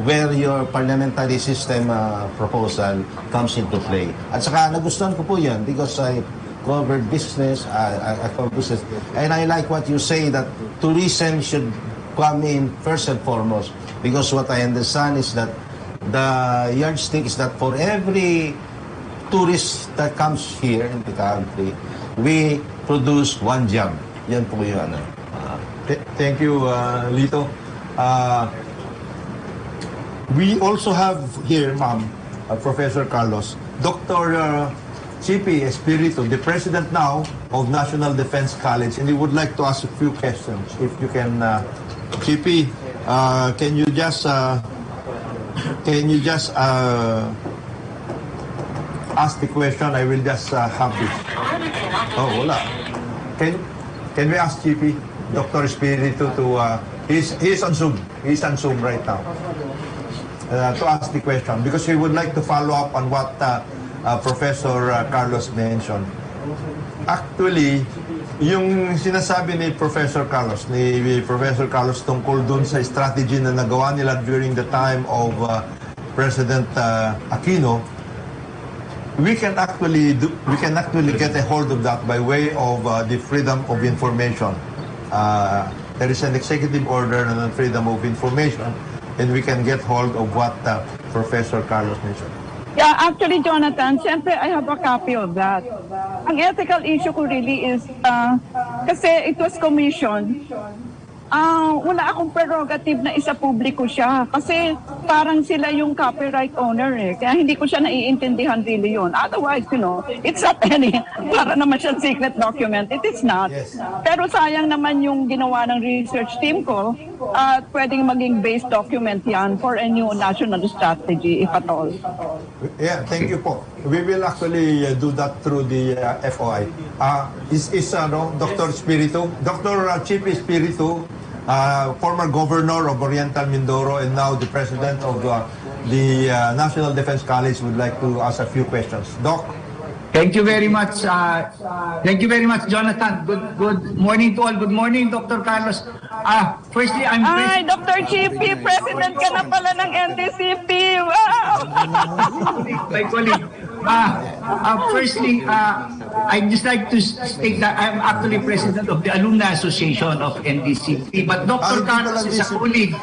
where your parliamentary system proposal comes into play. At saka nagustuhan ko po yan because I covered business, I covered business. And I like what you say that tourism should come in first and foremost. Because what I understand is that the yardstick is that for every tourist that comes here in the country, we produce one job. Yan po yun. Thank you, Lito. We also have here, ma'am, Professor Carlos, Dr. CP Espiritu, the president now of National Defense College, and he would like to ask a few questions. If you can, CP, can you just ask the question? I will just have this. Oh, wala. Can we ask CP, Dr. Espiritu, to he's on Zoom. He's on Zoom right now. To ask the question because he would like to follow up on what Professor Carlos mentioned. Actually, yung sinasabi ni Professor Carlos tungkol dun sa strategy na nagawa nila during the time of President Aquino, we can actually get a hold of that by way of the freedom of information. There is an executive order on freedom of information, and we can get hold of what Professor Carlos mentioned. Yeah, actually, Jonathan, siyempre, I have a copy of that. Ang ethical issue ko really is, kasi it was commissioned, wala akong prerogative na isa publiko siya. Kasi parang sila yung copyright owner Kaya hindi ko siya naiintindihan really yun. Otherwise, it's not any, para naman siya secret document. It is not. Yes. Pero sayang naman yung ginawa ng research team ko at pwedeng maging base document yan for a new national strategy, if at all. Yeah, thank you po. We will actually do that through the FOI. Dr. Espiritu, Dr. Chief Espiritu, former governor of Oriental Mindoro and now the president of the National Defense College would like to ask a few questions. Doc? Thank you very much. Thank you very much, Jonathan. Good morning to all. Good morning, Dr. Carlos. Firstly, I'm Ay, Dr. Chippy, president ka na pala ng NDCP. Wow! My colleague. Firstly, I'd just like to state that I'm actually president of the Alumni Association of NDCP. But Dr. Carlos is a colleague.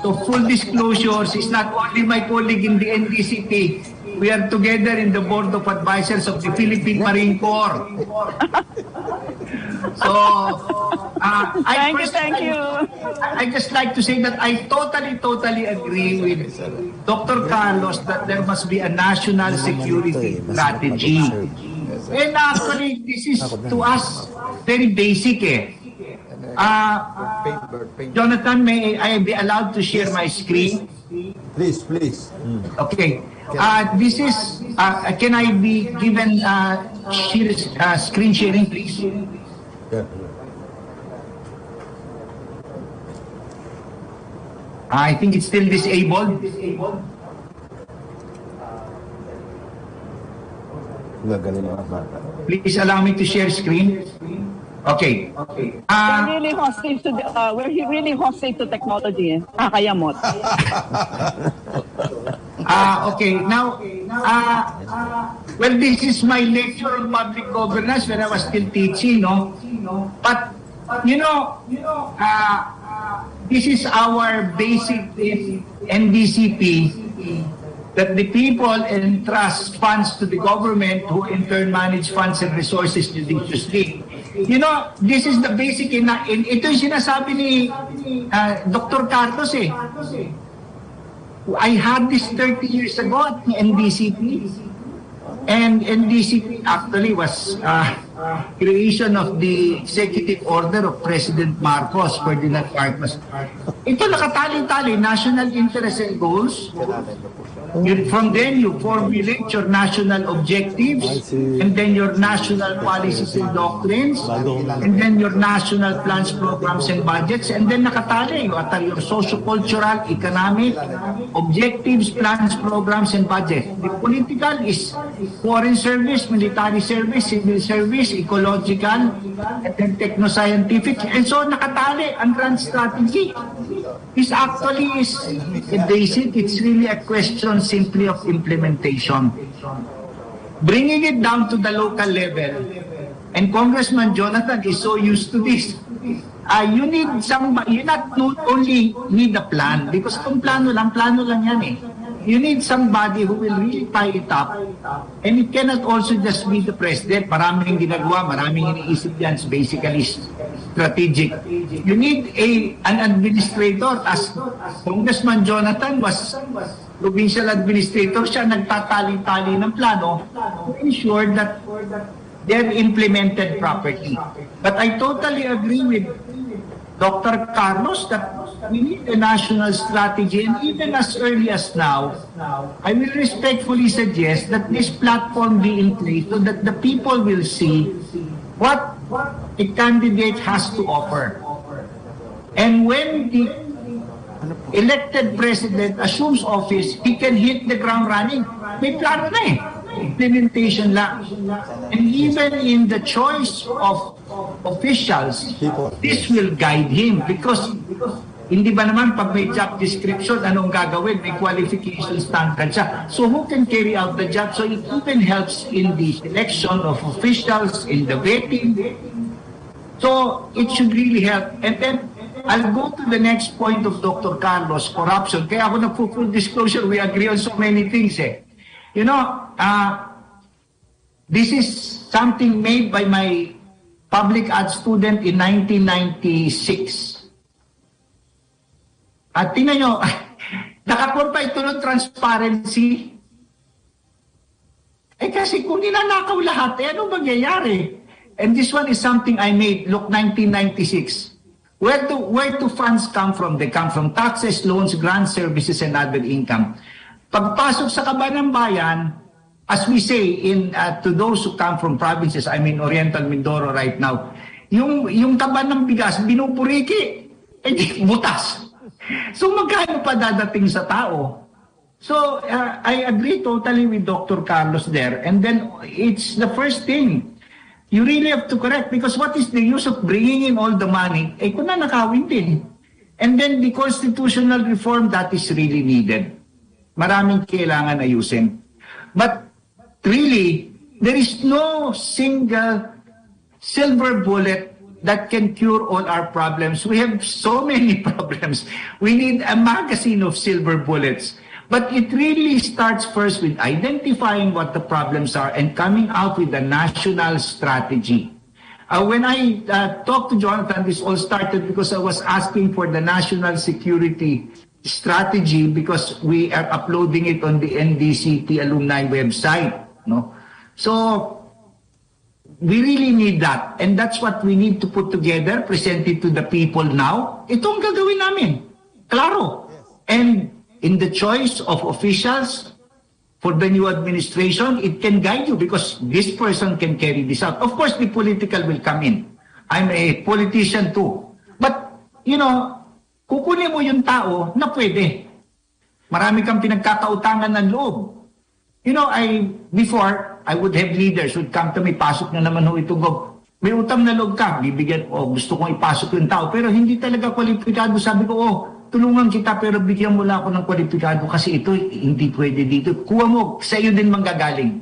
So full disclosures, he's not only my colleague in the NDCP. We are together in the board of advisors of the Philippine Marine Corps. So, thank you. I just like to say that I totally agree with Dr. Carlos that there must be a national security strategy. And actually, this is to us very basic Jonathan, may I be allowed to share my screen? Please. Okay. This is, can I be given screen sharing, please? Yeah. I think it's still disabled. Please allow me to share screen. Okay. We're really hostage to technology. Kakayamot. Okay. Now, well, this is my lecture on public governance when I was still teaching, But, this is our basic NDCP, that the people entrust funds to the government who in turn manage funds and resources judiciously. This is the basic ito yung sinasabi ni Dr. Carlos I had this 30 years ago at the NDCP. And NDCP actually was creation of the executive order of President Marcos, Ferdinand Marcos. Ito nakatali-tali, national interests and goals. From then, you formulate your national objectives, and then your national policies and doctrines, and then your national plans, programs, and budgets, and then nakatali, what are your socio-cultural, economic objectives, plans, programs, and budget. The political is foreign service, military service, civil service, ecological, and then techno-scientific. And so nakatali ang grand strategy. Is actually is basic. It's really a question simply of implementation. Bringing it down to the local level, and Congressman Jonathan is so used to this. You need somebody, you not only need a plan, because kung plano lang yan eh. You need somebody who will really tie it up. And it cannot also just be the president. Maraming ginagawa, maraming iniisip yan. It's basically strategic. You need an administrator. As Congressman Jonathan was provincial administrator, siya nagtatali-tali ng plano to ensure that they're implemented properly. But I totally agree with Dr. Carlos that we need a national strategy, and even as early as now, I will respectfully suggest that this platform be in place so that the people will see what a candidate has to offer. And when the elected president assumes office, he can hit the ground running. May plano na eh. Implementation lang. And even in the choice of officials, this will guide him because hindi ba naman pag may job description, anong gagawin? May qualification standard siya. So who can carry out the job? So it even helps in the selection of officials, in the vetting. So it should really help. And then I'll go to the next point of Dr. Carlos, corruption. Kaya ako nagpo-full disclosure, we agree on so many things eh. You know, this is something made by my public art student in 1996. At tingnan nyo, nakakurpa ito ng transparency. Eh kasi kung ninanakaw lahat, eh ano mangyayari? And this one is something I made, look, 1996. Where do funds come from? They come from taxes, loans, grants, services, and other income. Pagpasok sa kaba ng bayan, as we say to those who come from provinces, I'm in Oriental Mindoro right now, yung kaba ng bigas, binupuriki, butas. So magkano pa dadating sa tao? So I agree totally with Dr. Carlos there. And then it's the first thing. You really have to correct because what is the use of bringing in all the money? Eh kung na nakawin din. And then the constitutional reform that is really needed. Maraming kailangan ayusin. But really, there is no single silver bullet that can cure all our problems. We have so many problems. We need a magazine of silver bullets. But it really starts first with identifying what the problems are and coming out with a national strategy. When I talked to Jonathan, this all started because I was asking for the national security strategy because we are uploading it on the NDCT alumni website. No? So, we really need that. And that's what we need to put together, present it to the people now. Ito ang gagawin namin. Klaro. And in the choice of officials for the new administration, it can guide you because this person can carry this out. Of course, the political will come in. I'm a politician too. But, you know, kukunin mo yung tao na pwede. Marami kang pinagkakautangan ng loob. You know, before, I would have leaders who would come to me, pasok na naman ho itong may utang na loob ka, bibigyan, gusto kong ipasok yung tao, pero hindi talaga kwalipikado. Sabi ko, tulungan kita, pero bigyan mo lang ako ng kwalipikado kasi ito, hindi pwede dito. Kuha mo, sa iyo din manggagaling.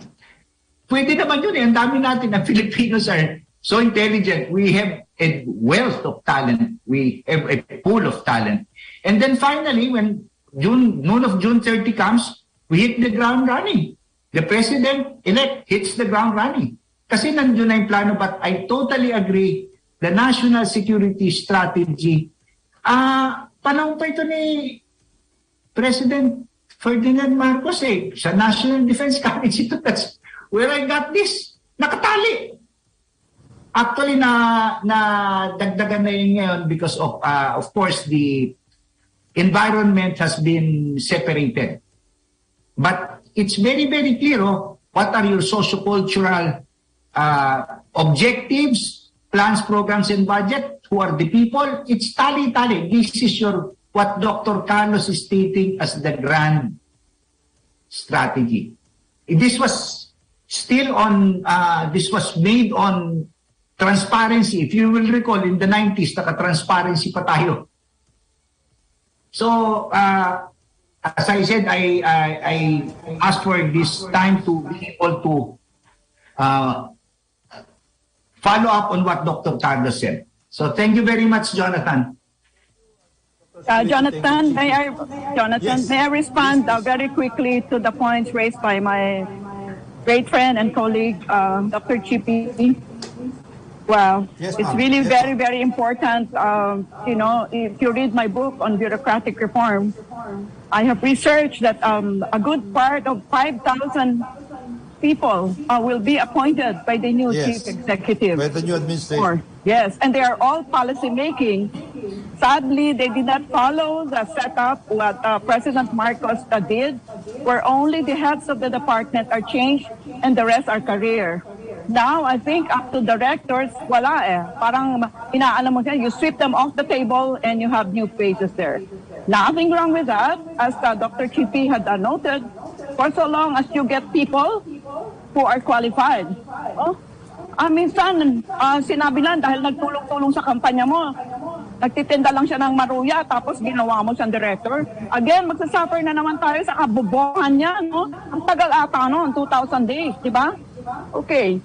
Pwede naman yun eh. Ang dami natin, ang Filipinos are so intelligent. We have a wealth of talent. We have a pool of talent. And then finally, when noon of June 30 comes, we hit the ground running. The president-elect hits the ground running. Kasi nandiyon na yung plano, but I totally agree, the national security strategy, panahon pa ito ni President Ferdinand Marcos eh, sa National Defense College ito, that's where I got this. Nakatali. Actually, na dagdagan na yun ngayon because of course, the environment has been separated. But it's very, very clear, what are your sociocultural objectives, plans, programs, and budget? Who are the people? It's tally-tally. This is what Dr. Carlos is stating as the grand strategy. This was still on, this was made on transparency. If you will recall, in the 90s, naka-transparency pa tayo. So, as I said, I asked for this time to be able to follow up on what Dr. Carlos said. So, thank you very much, Jonathan. Jonathan, may I respond very quickly to the points raised by my great friend and colleague, Dr. Chippy? Well, Yes, it's ma'am. really Yes, very, very important. If you read my book on bureaucratic reform, I have researched that a good part of 5,000 people will be appointed by the new Yes. chief executive. By the new administration. Yes, and they are all policy making. Sadly, they did not follow the setup what President Marcos did, where only the heads of the department are changed and the rest are career. Now, I think up to directors, wala eh. Parang inaalam mo siya, you sweep them off the table and you have new faces there. Nothing wrong with that, as Dr. Chippy had noted, for so long as you get people who are qualified. Minsan, sinabi lang dahil nagtulong-tulong sa kampanya mo, nagtitinda lang siya ng maruya tapos ginawa mo siyang director. Again, magsasuffer na naman tayo sa kabubuhan niya, no? Ang tagal ata, no? 2,000 days, di ba? Okay.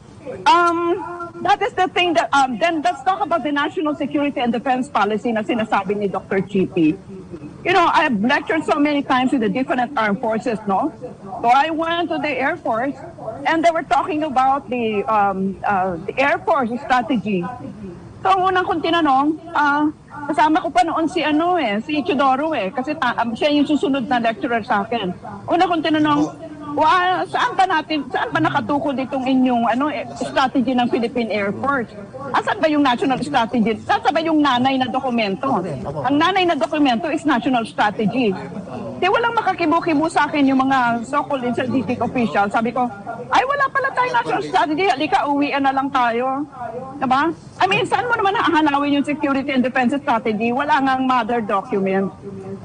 That is the thing that, then let's talk about the national security and defense policy na sinasabi ni Dr. Chippy. You know, I have lectured so many times with the different armed forces, no? So I went to the Air Force and they were talking about the Air Force strategy. So unang kong tinanong, kasama ko pa noon si si Ichidoro kasi siya yung susunod na lecturer sa akin. Unang kong tinanong, saan ba nakatuko ditong inyong strategy ng Philippine Air Force? Asan ba yung national strategy? Saan ba yung nanay na dokumento? Ang nanay na dokumento is national strategy. Di walang makakibo-kibo sa akin yung mga so-called strategic officials. Sabi ko, ay wala pala tayong national strategy. Halika, uwian na lang tayo. Diba? I mean, saan mo naman hahanawin yung security and defense strategy? Wala ngang mother document.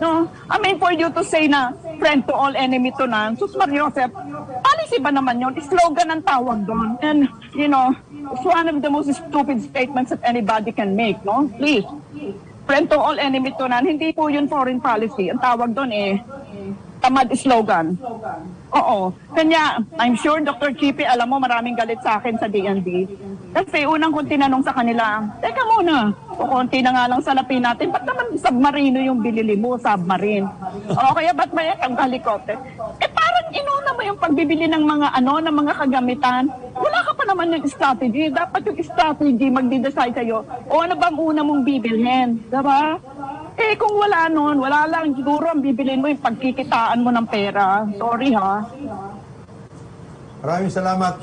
No? I mean, for you to say na friend to all, enemy to none, Sus Mariosep, policy ba naman yun? Slogan ang tawag doon. And, you know, it's one of the most stupid statements that anybody can make, no? Please, friend to all, enemy to none, hindi po yun foreign policy. Ang tawag doon tamad slogan. Oo. Kanya, I'm sure Dr. Chippy, alam mo, maraming galit sa akin sa DND. Kasi unang kong tinanong sa kanila, teka muna, kukunti na nga lang salapin natin, ba't naman submarino yung binili mo, submarine? O kaya ba't may ang helicopter? Parang inuna mo yung pagbibili ng mga ng mga kagamitan. Wala ka pa naman yung strategy. Dapat yung strategy magdi-decide sa'yo, o ano bang una mong bibilhin? Diba? Kung wala nun, wala lang. Siguro ang bibilin mo yung pagkikitaan mo ng pera. Sorry ha. Maraming salamat,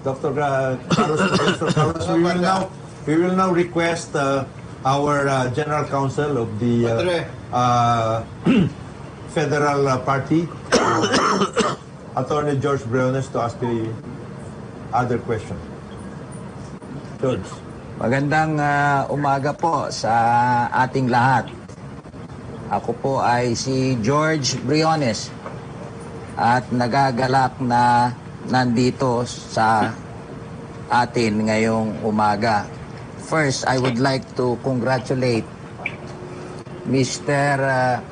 Dr. Carlos. Professor Carlos. We will now request our General Counsel of the Federal Party, Attorney George Briones, to ask the other question. George. Magandang umaga po sa ating lahat. Ako po ay si George Briones at nagagalak na nandito sa atin ngayong umaga. First, I would like to congratulate Mr.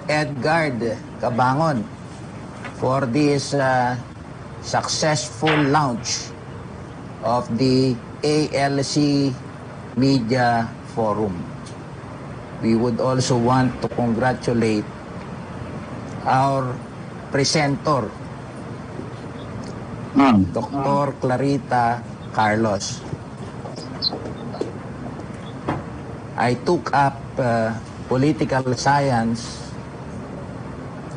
Edgard Cabangon for this successful launch of the ALC Media Forum. We would also want to congratulate our presenter, Dr. Clarita Carlos. I took up political science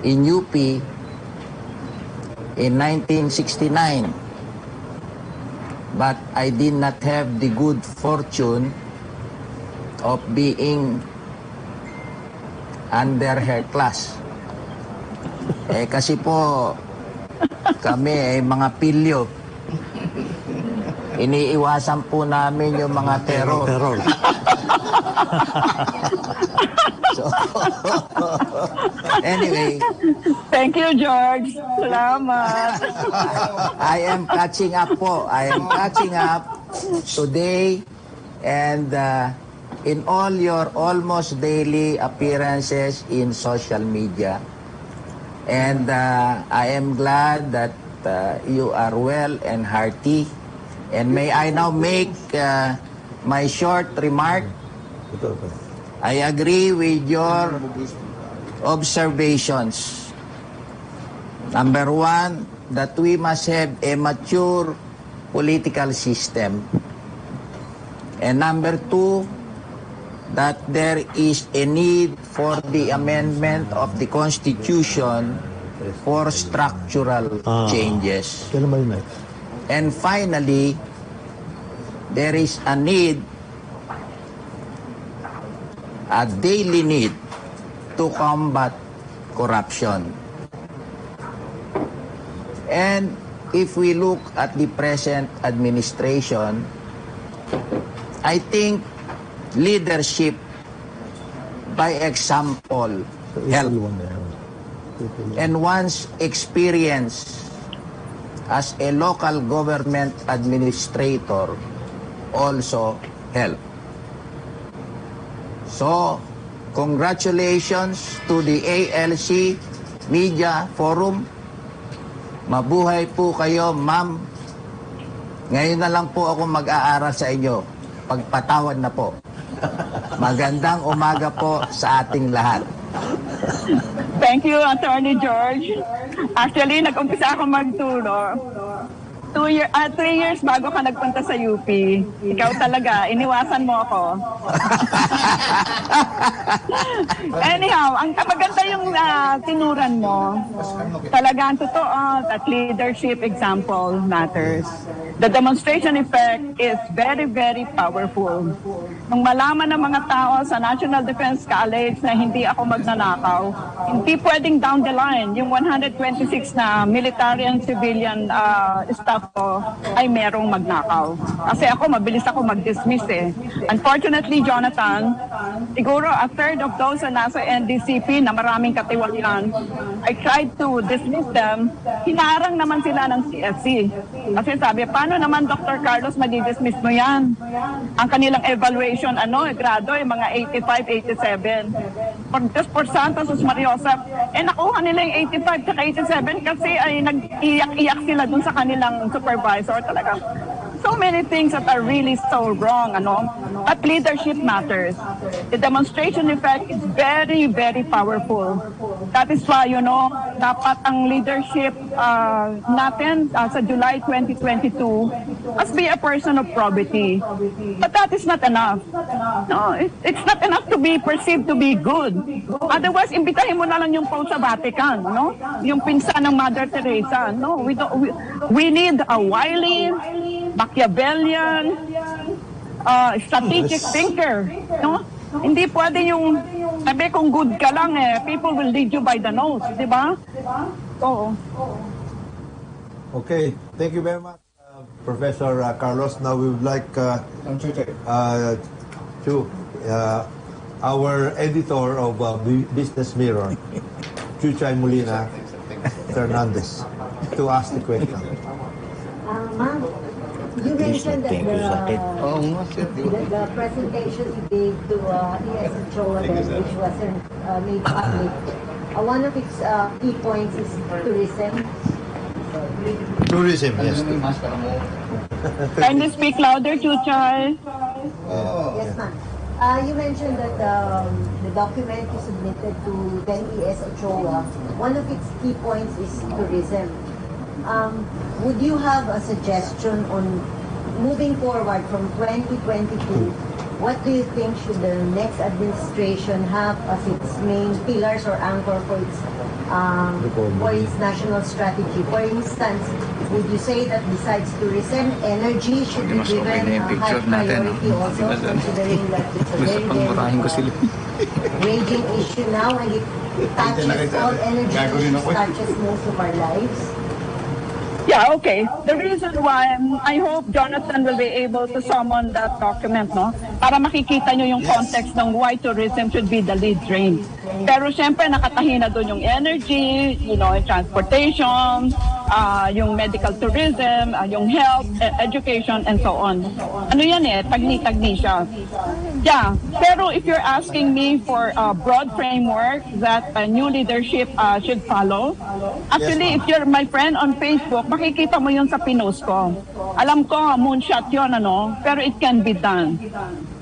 in UP in 1969. but I did not have the good fortune of being under her class. Kasi po, kami ay mga pilyo. Iniiwasan po namin yung mga terror. So, anyway. Thank you, George. Salamat. I am catching up po. I am catching up today and in all your almost daily appearances in social media. And I am glad that you are well and hearty. And may I now make my short remark? I agree with your observations. Number one, that we must have a mature political system. And number two, that there is a need for the amendment of the Constitution for structural changes. And finally, there is a need, a daily need, to combat corruption. And if we look at the present administration, I think leadership by example help. And one's experience as a local government administrator also help. So, congratulations to the ALC Media Forum. Mabuhay po kayo, ma'am. Ngayon na lang po ako mag-aaral sa inyo. Pagpatawad na po. Magandang umaga po sa ating lahat. Thank you, Attorney George. Actually, nag-umpisa ako magturo. 3 years bago ka nagpunta sa UP. Ikaw talaga, iniwasan mo ako. Anyhow, ang maganda yung tinuran mo. Talagang totoo that leadership example matters. The demonstration effect is very, very powerful. Nung malaman ng mga tao sa National Defense College na hindi ako magnanakaw, hindi pwedeng down the line, yung 126 na military and civilian staff ko ay merong magnakaw. Kasi ako, mabilis ako mag-dismiss eh. Unfortunately, Jonathan, siguro a third of those na nasa NDCP na maraming katiwalian, I tried to dismiss them, hinarang naman sila ng CSC. Kasi sabi, paano naman Dr. Carlos madidismiss mo yan? Ang kanilang evaluation, grado ay mga 85, 87. Just for Santos, Mariosep, nakuha nila yung 85 at 87 kasi ay nag-iyak-iyak sila dun sa kanilang supervisor talaga. So many things that are really so wrong, But leadership matters. The demonstration effect is very, very powerful. That is why, dapat ang leadership natin sa July 2022 must be a person of probity. But that is not enough. No, it's not enough to be perceived to be good. Otherwise, imbitahin mo na lang yung Pope sa Vatican, yung pinsan ng Mother Teresa. No, we need a wily, Machiavellian, strategic thinker, Hindi pwede yung sabi kung good ka lang people will lead you by the nose, di ba? Oo. Okay, thank you very much, Professor Carlos. Now we would like to our editor of Business Mirror, Chuchay Molina Fernandez, to ask the question. Ma'am, you mentioned that the presentation you gave to ESHO, which wasn't made public, one of its key points is tourism. Tourism, yes. Can you speak louder, Chuchay? Yes, ma'am. You mentioned that the document you submitted to then ESHO, one of its key points is tourism. Would you have a suggestion on moving forward from 2022? What do you think should the next administration have as its main pillars or anchor for its national strategy? For instance, would you say that besides tourism, energy should be given high priority also, considering that it's a very, very raging issue now and it touches all energy issues, touches most of our lives? Yeah, okay. The reason why I hope Jonathan will be able to summon that document, no? Para makikita nyo yung context ng why tourism should be the lead drain. Pero syempre nakatahi na doon yung energy, you know, transportation, yung medical tourism, yung health, education, and so on. Ano yan tagni-tagni siya. Yeah, pero if you're asking me for a broad framework that a new leadership should follow, actually, if you're my friend on Facebook, makikita mo yun sa pinost ko. Alam ko, moonshot yun, pero it can be done.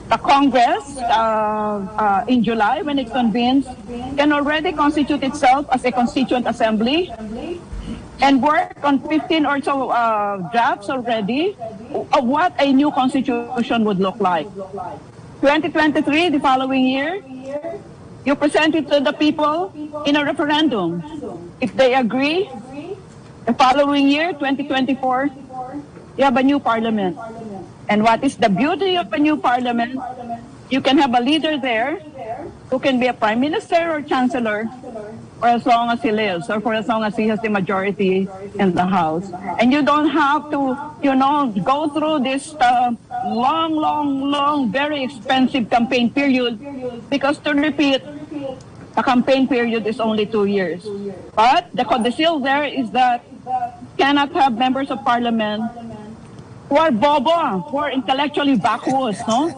The Congress, in July, when it convenes, can already constitute itself as a constituent assembly and work on 15 or so drafts already of what a new constitution would look like. 2023, the following year, you present it to the people in a referendum. If they agree, the following year, 2024, you have a new parliament. And what is the beauty of a new parliament? You can have a leader there who can be a prime minister or chancellor for as long as he lives or for as long as he has the majority in the House. And you don't have to, go through this long, very expensive campaign period because, to repeat, the campaign period is only 2 years. But the codicil there is that cannot have members of parliament who are bobo, who are intellectually vacuous, no?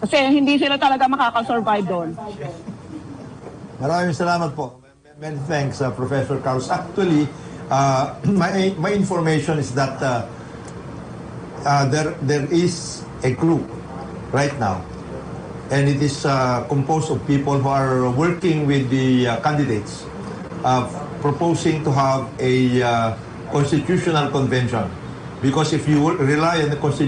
Kasi hindi sila talaga makakasurvive doon. Maraming salamat po. Many thanks, Professor Carlos. Actually, my information is that there is a group right now, and it is composed of people who are working with the candidates, proposing to have a constitutional convention. Because if you rely on the Constitution,